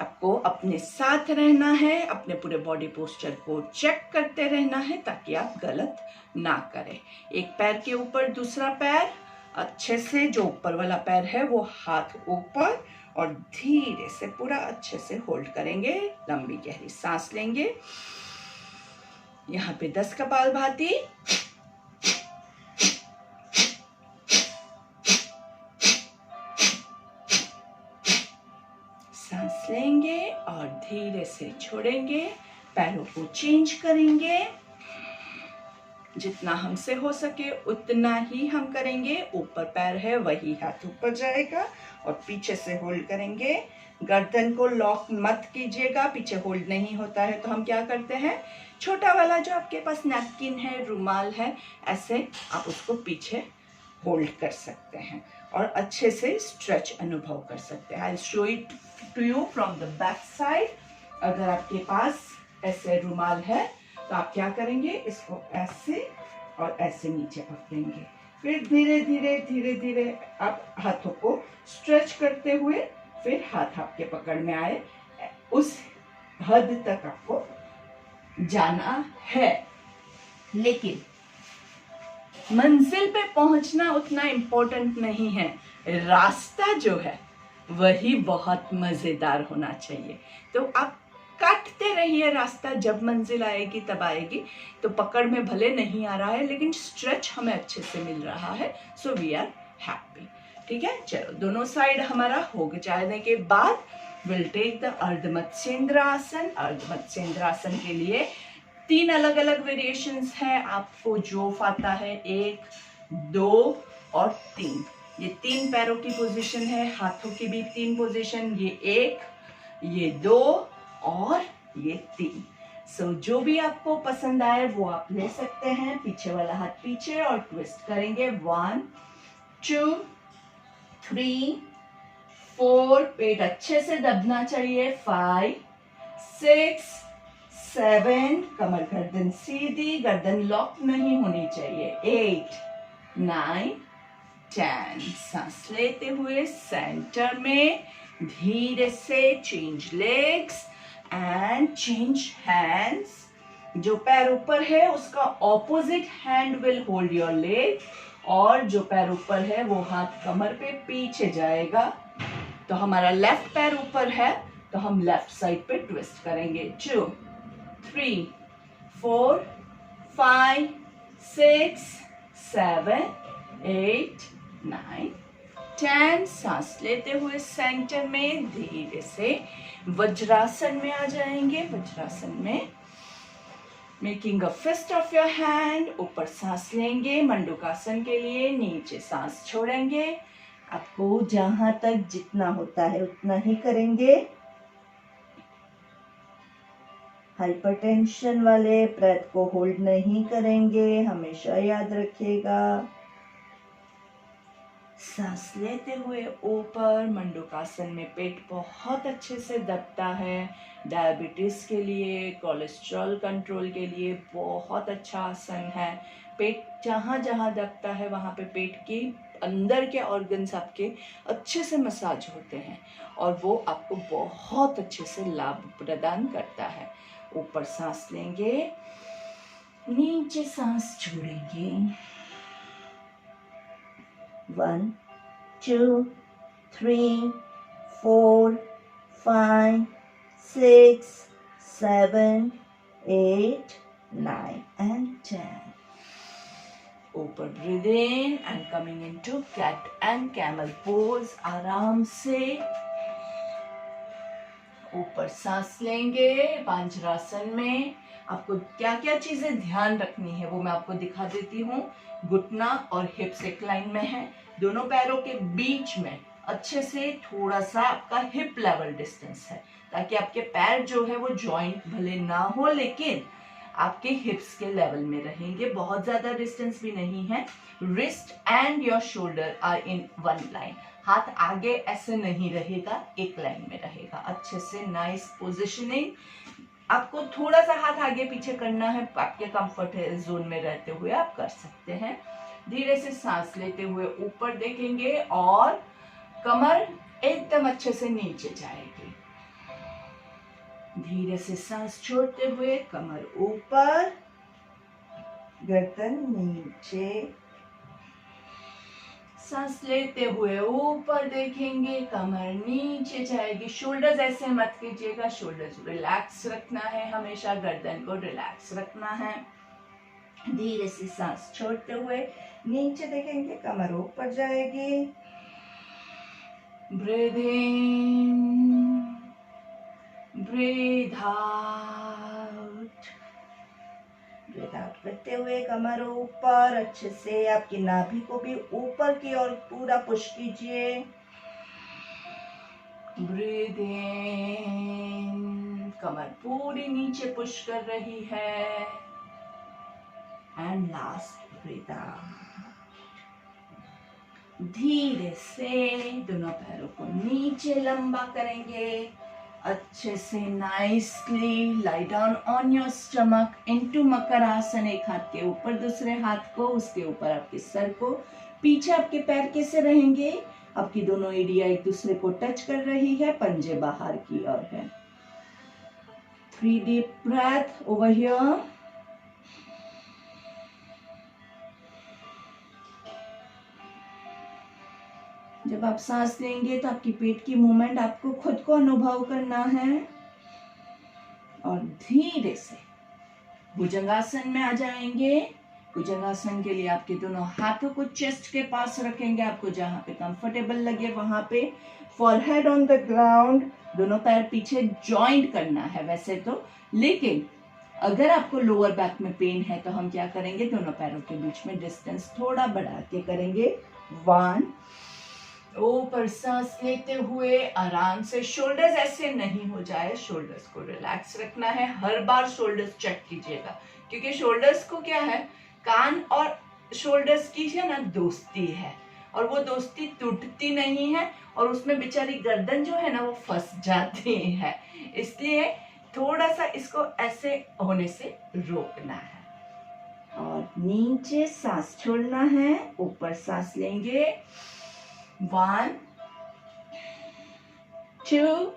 आपको अपने साथ रहना है, अपने पूरे बॉडी पोस्चर को चेक करते रहना है ताकि आप गलत ना करें। एक पैर के ऊपर दूसरा पैर, अच्छे से जो ऊपर वाला पैर है वो हाथ ऊपर, और धीरे से पूरा अच्छे से होल्ड करेंगे। लंबी गहरी सांस लेंगे। यहाँ पे 10 कपालभाति, सांस लेंगे और धीरे से छोड़ेंगे। पैरों को चेंज करेंगे। जितना हमसे हो सके उतना ही हम करेंगे। ऊपर पैर है वही हाथ ऊपर जाएगा और पीछे से होल्ड करेंगे। गर्दन को लॉक मत कीजिएगा, पीछे होल्ड नहीं होता है तो हम क्या करते हैं, छोटा वाला जो आपके पास नैपकिन है, रुमाल है, ऐसे आप उसको पीछे होल्ड कर सकते हैं और अच्छे से स्ट्रेच अनुभव कर सकते हैं। I show it to you from the back side. अगर आपके पास ऐसे रुमाल है तो आप क्या करेंगे, इसको ऐसे और ऐसे नीचे पकड़ेंगे। फिर धीरे धीरे धीरे धीरे आप हाथों को स्ट्रेच करते हुए फिर हाथ आपके पकड़ में आए, उस हद तक आपको जाना है। लेकिन मंजिल पे पहुंचना उतना इम्पोर्टेंट नहीं है, रास्ता जो है वही बहुत मजेदार होना चाहिए। तो आप काटते रहिए रास्ता, जब मंजिल आएगी तब आएगी। तो पकड़ में भले नहीं आ रहा है लेकिन स्ट्रेच हमें अच्छे से मिल रहा है, सो वी आर हैप्पी। ठीक है, चलो दोनों साइड हमारा हो जाने के बाद विल टेक द अर्ध मत्स्येंद्र आसन। अर्ध मत्स्येंद्र आसन के लिए 3 अलग अलग वेरिएशंस हैं, आपको जो आता है 1, 2 और 3। ये 3 पैरों की पोजीशन है, हाथों की भी 3 पोजीशन, ये 1, ये 2 और ये 3। सो जो भी आपको पसंद आए वो आप ले सकते हैं। पीछे वाला हाथ पीछे और ट्विस्ट करेंगे। 1, 2, 3, 4, पेट अच्छे से दबना चाहिए। 5, 6, 7, कमर गर्दन सीधी, गर्दन लॉक नहीं होनी चाहिए। 8, 9, 10। सांस लेते हुए सेंटर में धीरे से change legs and change hands. जो पैर ऊपर है उसका opposite hand will hold your leg, और जो पैर ऊपर है वो हाथ कमर पे पीछे जाएगा। तो हमारा लेफ्ट पैर ऊपर है तो हम लेफ्ट साइड पे ट्विस्ट करेंगे। 2, 3, 4, 5, 6, 7, 8, 9, 10। सांस लेते हुए सेंटर में धीरे से वज्रासन में आ जाएंगे। वज्रासन में making a fist of your hand, ऊपर सांस लेंगे। मंडूकासन के लिए नीचे सांस छोड़ेंगे। आपको जहां तक जितना होता है उतना ही करेंगे। हाइपरटेंशन वाले ब्रेथ को होल्ड नहीं करेंगे, हमेशा याद रखिएगा। सांस लेते हुए ऊपर मंडूकासन में पेट बहुत अच्छे से दबता है। डायबिटीज के लिए, कोलेस्ट्रॉल कंट्रोल के लिए बहुत अच्छा आसन है। पेट जहाँ जहाँ दबता है वहाँ पे पेट के अंदर के ऑर्गन्स आपके अच्छे से मसाज होते हैं और वो आपको बहुत अच्छे से लाभ प्रदान करता है। ऊपर सांस लेंगे, नीचे सांस छोड़ेंगे। 1, 2, 3, 4, 5, 6, 7, 8, 9 and 10. ऊपर breathe in and coming into cat and camel pose. आराम से ऊपर सांस लेंगे। पांचरासन में आपको क्या क्या चीजें ध्यान रखनी है वो मैं आपको दिखा देती हूँ। घुटना और हिप्स एक लाइन में है, दोनों पैरों के बीच में अच्छे से थोड़ा सा आपका हिप लेवल डिस्टेंस है, ताकि आपके पैर जो है वो जॉइंट भले ना हो लेकिन आपके हिप्स के लेवल में रहेंगे, बहुत ज्यादा डिस्टेंस भी नहीं है। Wrist and your shoulder are in one line, हाथ आगे ऐसे नहीं रहेगा, एक लाइन में रहेगा। अच्छे से नाइस पोजिशनिंग। आपको थोड़ा सा हाथ आगे पीछे करना है, आपके कंफर्ट जोन में रहते हुए आप कर सकते हैं। धीरे से सांस लेते हुए ऊपर देखेंगे और कमर एकदम अच्छे से नीचे जाएगी। धीरे से सांस छोड़ते हुए कमर ऊपर, गर्दन नीचे। सांस लेते हुए ऊपर देखेंगे, कमर नीचे जाएगी। शोल्डर्स ऐसे मत कीजिएगा, शोल्डर्स रिलैक्स रखना है, हमेशा गर्दन को रिलैक्स रखना है। धीरे से सांस छोड़ते हुए नीचे देखेंगे, कमर ऊपर जाएगी। ब्रीथ इन, ब्रीथ आउट। ब्रीथ आउट करते हुए कमर ऊपर, अच्छे से आपकी नाभि को भी ऊपर की ओर पूरा पुश कीजिए। ब्रीथ इन, कमर पूरी नीचे पुश कर रही है। And last breathe out. धीरे से दोनों पैरों को नीचे लंबा करेंगे। अच्छे से nicely lie down on your stomach into Makarasana. एक हाथ के ऊपर दूसरे हाथ को, उसके ऊपर आपके सर को। पीछे आपके पैर कैसे रहेंगे? आपकी दोनों एड़ियां एक दूसरे को टच कर रही है, पंजे बाहर की ओर है। 3 deep breath over here. जब आप सांस लेंगे तो आपकी पेट की मूवमेंट आपको खुद को अनुभव करना है। और धीरे से भुजंगासन में आ जाएंगे। भुजंगासन के लिए आपके दोनों हाथों को चेस्ट के पास रखेंगे, आपको जहां पे कंफर्टेबल लगे वहां पे। फॉरहेड ऑन द ग्राउंड, दोनों पैर पीछे जॉइंट करना है वैसे तो, लेकिन अगर आपको लोअर बैक में पेन है तो हम क्या करेंगे, दोनों पैरों के बीच में डिस्टेंस थोड़ा बढ़ा के करेंगे। 1, ऊपर सांस लेते हुए आराम से, शोल्डर्स ऐसे नहीं हो जाए, शोल्डर्स को रिलैक्स रखना है। हर बार शोल्डर्स चेक कीजिएगा, क्योंकि शोल्डर्स को क्या है, कान और शोल्डर्स की है ना दोस्ती है, और वो दोस्ती टूटती नहीं है, और उसमें बेचारी गर्दन जो है ना वो फंस जाती है। इसलिए थोड़ा सा इसको ऐसे होने से रोकना है। और नीचे सांस छोड़ना है, ऊपर सांस लेंगे। 1, 2,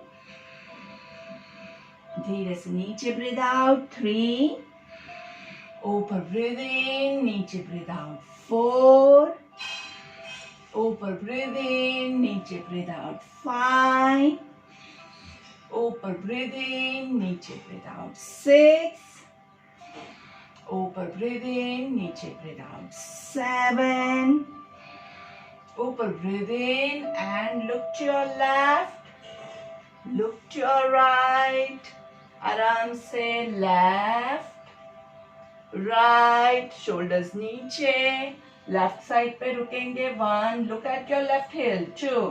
धीरे से नीचे ब्रीथ आउट। 3, ऊपर ब्रीथ इन, नीचे ब्रीथ आउट। 4, ऊपर ब्रीथ इन, नीचे ब्रीथ आउट। 5, ऊपर ब्रीथ इन, नीचे ब्रीथ आउट। 6, ऊपर ब्रीथ इन, नीचे ब्रीथ आउट। 7, ऊपर breathe in and look to your left, look to your right. आराम से left, right, shoulders नीचे, left side पे रुकेंगे। 1, look at your left heel. 2,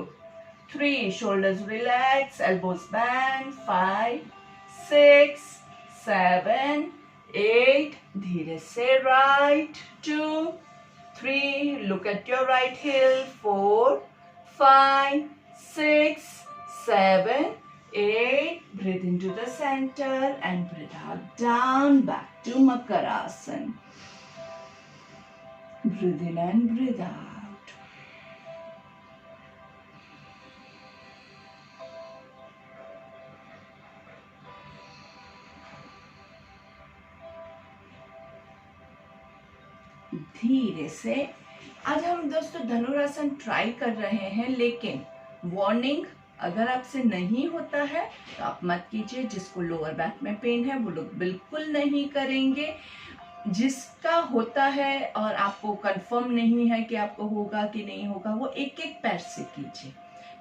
3, shoulders relax, elbows bend. 5, 6, 7, 8, धीरे से right. 2, 3, look at your right heel. 4, 5, 6, 7, 8, breathe into the center and breathe out, down back to Makarasana. Breathe in and breathe out. धीरे से आज हम दोस्तों धनुरासन try कर रहे हैं, लेकिन वार्निंग, अगर आपसे नहीं होता है तो आप मत कीजिए। जिसको लोअर बैक में पेन है वो लोग बिल्कुल नहीं करेंगे। जिसका होता है और आपको कंफर्म नहीं है कि आपको होगा कि नहीं होगा, वो एक एक पैर से कीजिए।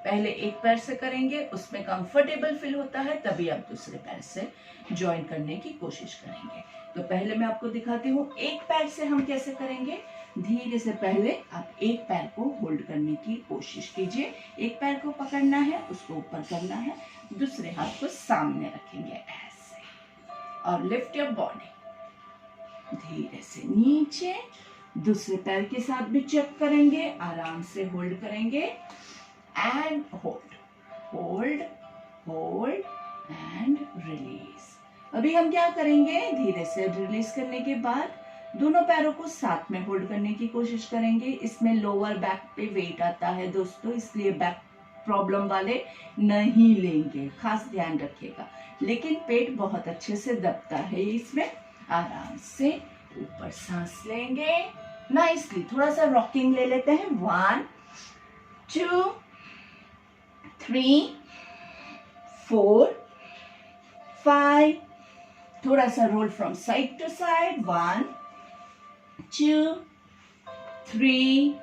पहले एक पैर से करेंगे, उसमें कंफर्टेबल फील होता है, तभी आप दूसरे पैर से ज्वाइन करने की कोशिश करेंगे। तो पहले मैं आपको दिखाती हूँ एक पैर से हम कैसे करेंगे। धीरे से पहले आप एक पैर को होल्ड करने की कोशिश कीजिए। एक पैर को पकड़ना है, उसको ऊपर करना है, दूसरे हाथ को सामने रखेंगे ऐसे, और लिफ्ट योर बॉडी। धीरे से नीचे, दूसरे पैर के साथ भी चेक करेंगे, आराम से होल्ड करेंगे and hold, hold, hold and release. अभी हम क्या करेंगे, धीरे से रिलीज करने के बाद दोनों पैरों को साथ में होल्ड करने की कोशिश करेंगे। इसमें लोअर बैक पे वेट आता है दोस्तों, इसलिए बैक प्रॉब्लम वाले नहीं लेंगे, खास ध्यान रखिएगा। लेकिन पेट बहुत अच्छे से दबता है इसमें। आराम से ऊपर सांस लेंगे नाइसली। थोड़ा सा रॉकिंग ले लेते हैं। 1 2 3 4 5। थोड़ा सा roll from side to side. 1 2 3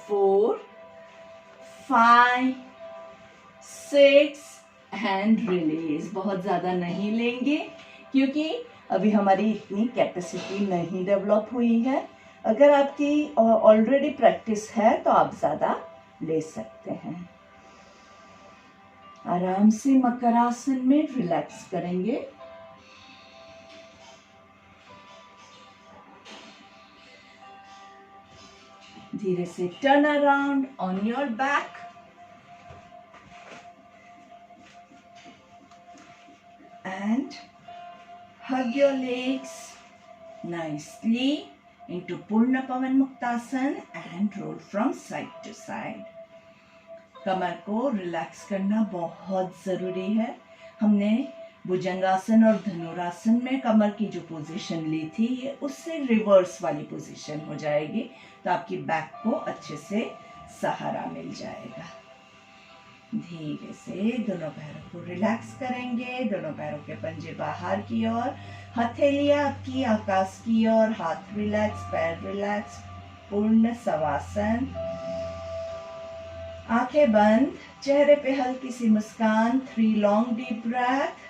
4 5 6 and release. बहुत ज्यादा नहीं लेंगे क्योंकि अभी हमारी इतनी कैपेसिटी नहीं डेवलप हुई है। अगर आपकी ऑलरेडी प्रैक्टिस है तो आप ज्यादा ले सकते हैं। आराम से मकरासन में रिलैक्स करेंगे। धीरे से turn around on your back and hug your legs nicely into Purna Pavan Muktasan and roll from side to side. कमर को रिलैक्स करना बहुत ज़रूरी है। हमने भुजंगासन और धनुरासन में कमर की जो पोजीशन ली थी, ये उससे रिवर्स वाली पोजीशन हो जाएगी, तो आपकी बैक को अच्छे से सहारा मिल जाएगा। धीरे से दोनों पैरों को रिलैक्स करेंगे। दोनों पैरों के पंजे बाहर की ओर, हथेलियां आपकी आकाश की ओर, हाथ रिलैक्स, पैर रिलैक्स, पूर्ण शवासन। आंखें बंद, चेहरे पे हल्की सी मुस्कान। 3 लॉन्ग डीप ब्रेथ।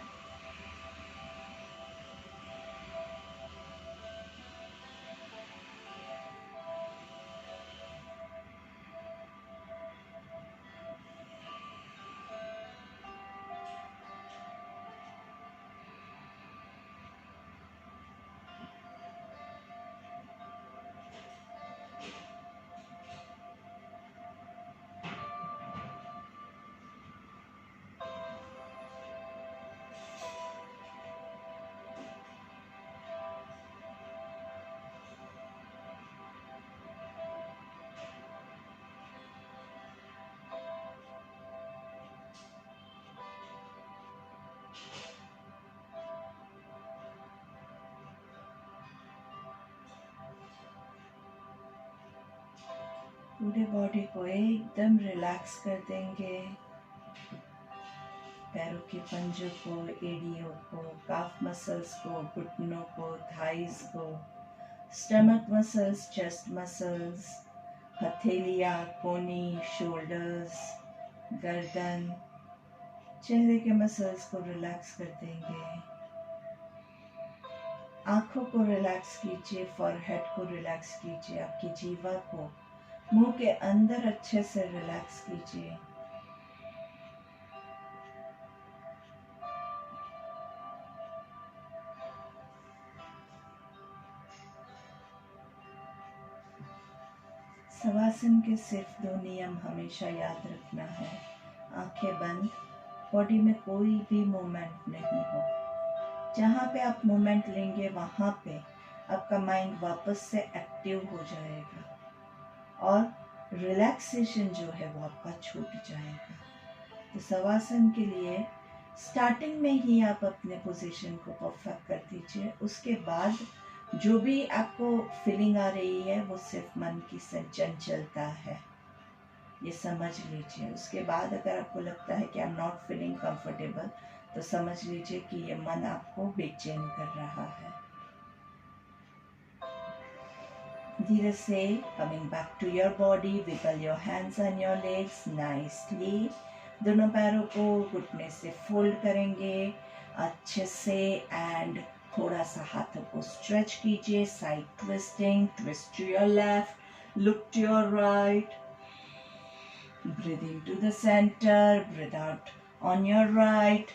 पूरे बॉडी को एकदम रिलैक्स कर देंगे। पैरों के पंजों को, एड़ियों को, काफ मसल्स को, घुटनों को, थाइज को, स्टमक मसल्स, चेस्ट मसल्स, हथेलियां, कोनी, शोल्डर्स, गर्दन, चेहरे के मसल्स को रिलैक्स कर देंगे। आंखों को रिलैक्स कीजिए, फॉरहेड को रिलैक्स कीजिए, आपकी जीवा को, मुंह के अंदर अच्छे से रिलैक्स कीजिए। शवासन के सिर्फ 2 नियम हमेशा याद रखना है। आंखें बंद, बॉडी में कोई भी मूवमेंट नहीं हो। जहाँ पे आप मूवमेंट लेंगे वहाँ पे आपका माइंड वापस से एक्टिव हो जाएगा और रिलैक्सेशन जो है वो आपका छूट जाएगा। तो शवासन के लिए स्टार्टिंग में ही आप अपने पोजीशन को परफेक्ट कर दीजिए। उसके बाद जो भी आपको फीलिंग आ रही है वो सिर्फ मन की चंचलता है, ये समझ लीजिए। उसके बाद अगर आपको लगता है कि I am not feeling comfortable, तो समझ लीजिए कि ये मन आपको बेचैन कर रहा है। धीरे से coming back to your body, wiggle your hands and your legs nicely. दोनों पैरों को घुटने से फोल्ड करेंगे अच्छे से एंड थोड़ा सा हाथों को स्ट्रेच कीजिए, side twisting, twist to your left, look to your right, breathe into the center, breathe out on your right,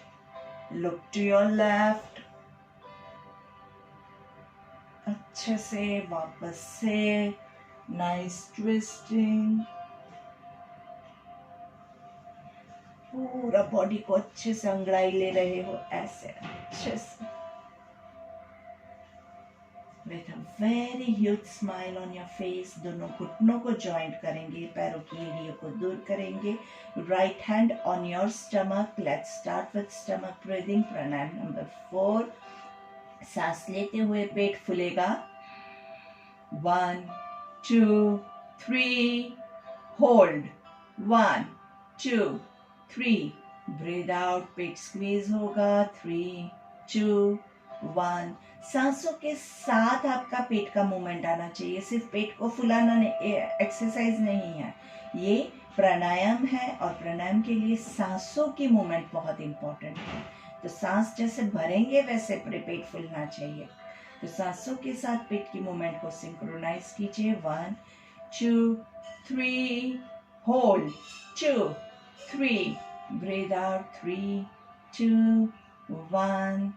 look to your left, अच्छे से वापस से नाइस ट्विस्टिंग, पूरा बॉडी को अच्छे से अंगड़ाई ले रहे हो ऐसे अच्छे से, with a very huge smile on your face। दोनों घुटनों को जॉइंट करेंगे, पैरों की एड़ियों को दूर करेंगे, right hand on your stomach. Let's start with stomach breathing. Pranayama number 4। सांस लेते हुए पेट फूलेगा, 1 2 3, होल्ड, 1 2 3, ब्रीद आउट, पेट स्क्वीज होगा, 3 2 1। सांसों के साथ आपका पेट का मूवमेंट आना चाहिए, सिर्फ पेट को फुलाना एक्सरसाइज नहीं है, ये प्राणायाम है और प्राणायाम के लिए सांसों की मूवमेंट बहुत इंपॉर्टेंट है। तो सांस जैसे भरेंगे वैसे पेट फूलना चाहिए। तो सांसों के साथ पेट की मूवमेंट को सिंक्रोनाइज कीजिए, 1 2 3, होल्ड, 2 3, ब्रीद आउट, 3 2 1।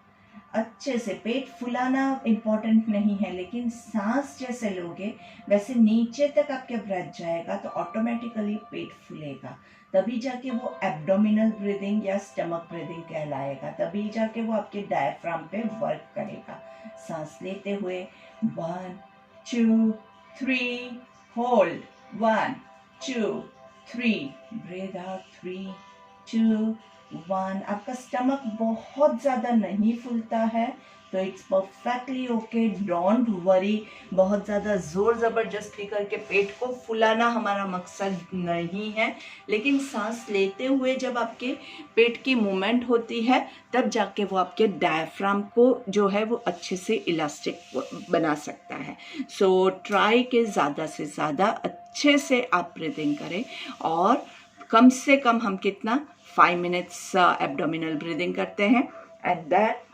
अच्छे से पेट फुलाना इंपॉर्टेंट नहीं है, लेकिन सांस जैसे लोगे वैसे नीचे तक आपके ब्रेथ जाएगा तो ऑटोमेटिकली पेट फूलेगा, तभी जाके वो एब्डोमिनल ब्रीदिंग या स्टमक ब्रीदिंग कहलाएगा, तभी जाके वो आपके डायफ्राम पे वर्क करेगा। सांस लेते हुए 1 2 3, होल्ड, 1 2 3, ब्रीद आउट, 3 2 1। आपका स्टमक बहुत ज्यादा नहीं फूलता है तो it's perfectly okay, don't worry. बहुत ज्यादा जोर जबरदस्ती करके पेट को फुलाना हमारा मकसद नहीं है, लेकिन सांस लेते हुए जब आपके पेट की मूवमेंट होती है तब जाके वो आपके डायफ्राम को जो है वो अच्छे से इलास्टिक बना सकता है। सो ट्राई के ज़्यादा से ज़्यादा अच्छे से आप ब्रीदिंग करें, और कम से कम हम कितना 5 मिनट्स एब्डोमिनल ब्रीदिंग करते हैं, and that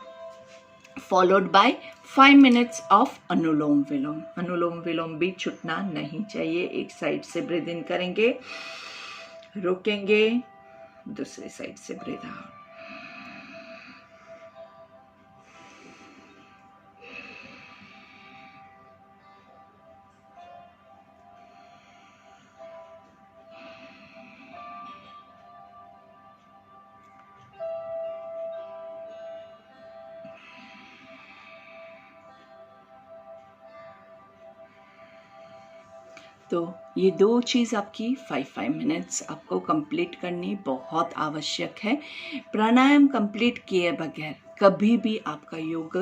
followed by 5 minutes of Anulom Vilom. Anulom Vilom भी छूटना नहीं चाहिए। एक साइड से ब्रीद इन करेंगे, रोकेंगे, दूसरी साइड से ब्रीद आउट। तो ये 2 चीज़ आपकी 5 मिनट्स आपको कंप्लीट करनी बहुत आवश्यक है। प्राणायाम कंप्लीट किए बगैर कभी भी आपका योग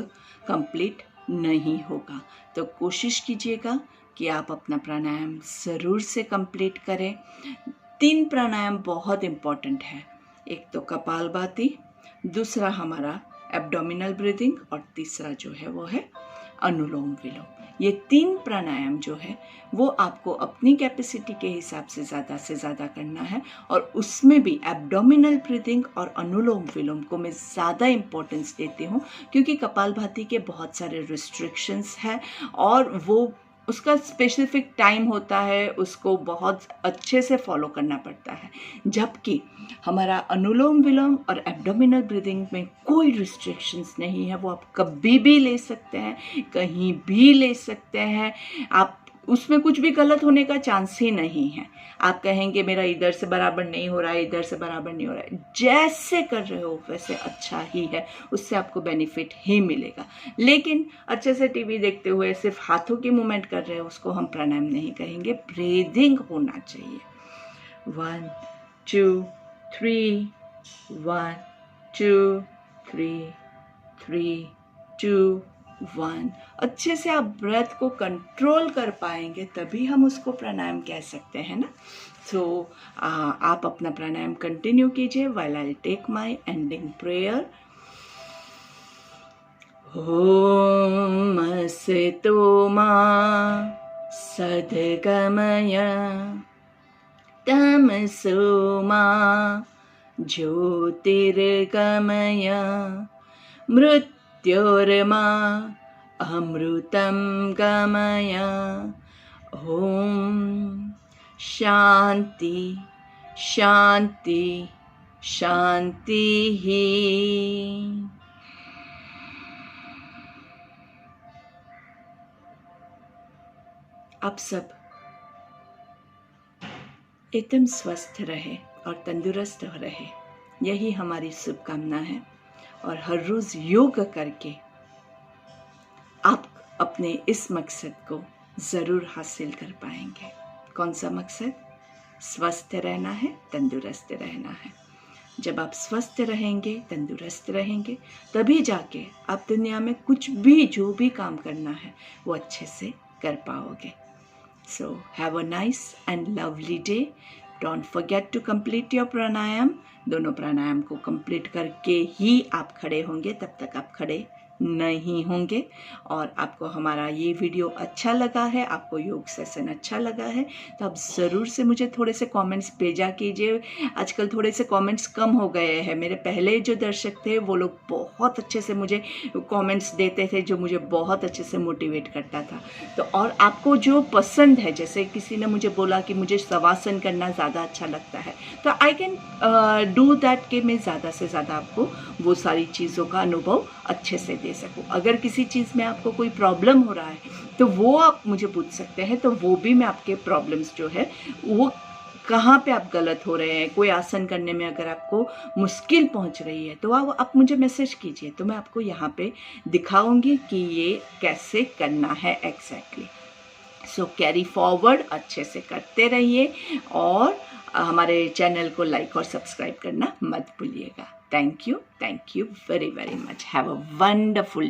कंप्लीट नहीं होगा। तो कोशिश कीजिएगा कि आप अपना प्राणायाम ज़रूर से कंप्लीट करें। 3 प्राणायाम बहुत इम्पॉर्टेंट है, एक तो कपालभाति, दूसरा हमारा एब्डोमिनल ब्रीदिंग, और तीसरा जो है वो है अनुलोम विलोम। ये 3 प्राणायाम जो है वो आपको अपनी कैपेसिटी के हिसाब से ज़्यादा करना है, और उसमें भी एब्डोमिनल ब्रीदिंग और अनुलोम विलोम को मैं ज़्यादा इम्पोर्टेंस देती हूँ, क्योंकि कपालभाति के बहुत सारे रिस्ट्रिक्शंस हैं और वो उसका स्पेसिफिक टाइम होता है, उसको बहुत अच्छे से फॉलो करना पड़ता है। जबकि हमारा अनुलोम विलोम और एब्डोमिनल ब्रीदिंग में कोई रिस्ट्रिक्शंस नहीं है, वो आप कभी भी ले सकते हैं, कहीं भी ले सकते हैं। आप उसमें कुछ भी गलत होने का चांस ही नहीं है। आप कहेंगे मेरा इधर से बराबर नहीं हो रहा है, इधर से बराबर नहीं हो रहा है, जैसे कर रहे हो वैसे अच्छा ही है, उससे आपको बेनिफिट ही मिलेगा। लेकिन अच्छे से टीवी देखते हुए सिर्फ हाथों की मूवमेंट कर रहे हो, उसको हम प्राणायाम नहीं कहेंगे, ब्रीदिंग होना चाहिए। 1 2 3, 1 2 3 3 2 1। अच्छे से आप ब्रेथ को कंट्रोल कर पाएंगे तभी हम उसको प्राणायाम कह सकते हैं ना। सो आप अपना प्राणायाम कंटिन्यू कीजिए while I take my ending prayer. ओम असतो मा सद्गमय तमसो मा ज्योतिर्गमय मृत्युंजय मृत्योर्मा अमृतं गमय। ॐ शान्ति शान्ति शान्तिः। आप सब एकदम स्वस्थ रहे और तंदुरुस्त रहे, यही हमारी शुभकामना है। और हर रोज़ योग करके आप अपने इस मकसद को ज़रूर हासिल कर पाएंगे। कौन सा मकसद? स्वस्थ रहना है, तंदुरुस्त रहना है। जब आप स्वस्थ रहेंगे, तंदुरुस्त रहेंगे, तभी जाके आप दुनिया में कुछ भी जो भी काम करना है वो अच्छे से कर पाओगे। So have a nice and lovely day. Don't forget to complete your pranayam. दोनों प्राणायाम को कंप्लीट करके ही आप खड़े होंगे, तब तक आप खड़े नहीं होंगे। और आपको हमारा ये वीडियो अच्छा लगा है, आपको योग सेशन अच्छा लगा है, तो आप ज़रूर से मुझे थोड़े से कमेंट्स भेजा कीजिए। आजकल थोड़े से कमेंट्स कम हो गए हैं। मेरे पहले जो दर्शक थे वो लोग बहुत अच्छे से मुझे कमेंट्स देते थे, जो मुझे बहुत अच्छे से मोटिवेट करता था। तो और आपको जो पसंद है, जैसे किसी ने मुझे बोला कि मुझे शवासन करना ज़्यादा अच्छा लगता है, तो आई कैन डू दैट कि मैं ज़्यादा से ज़्यादा आपको वो सारी चीज़ों का अनुभव अच्छे से दे सकूं। अगर किसी चीज़ में आपको कोई प्रॉब्लम हो रहा है तो वो आप मुझे पूछ सकते हैं, तो वो भी मैं आपके प्रॉब्लम्स जो है वो कहाँ पे आप गलत हो रहे हैं, कोई आसन करने में अगर आपको मुश्किल पहुँच रही है तो आप मुझे मैसेज कीजिए, तो मैं आपको यहाँ पे दिखाऊंगी कि ये कैसे करना है एग्जैक्टली। सो कैरी फॉरवर्ड, अच्छे से करते रहिए और हमारे चैनल को लाइक और सब्सक्राइब करना मत भूलिएगा। Thank you very very much. Have a wonderful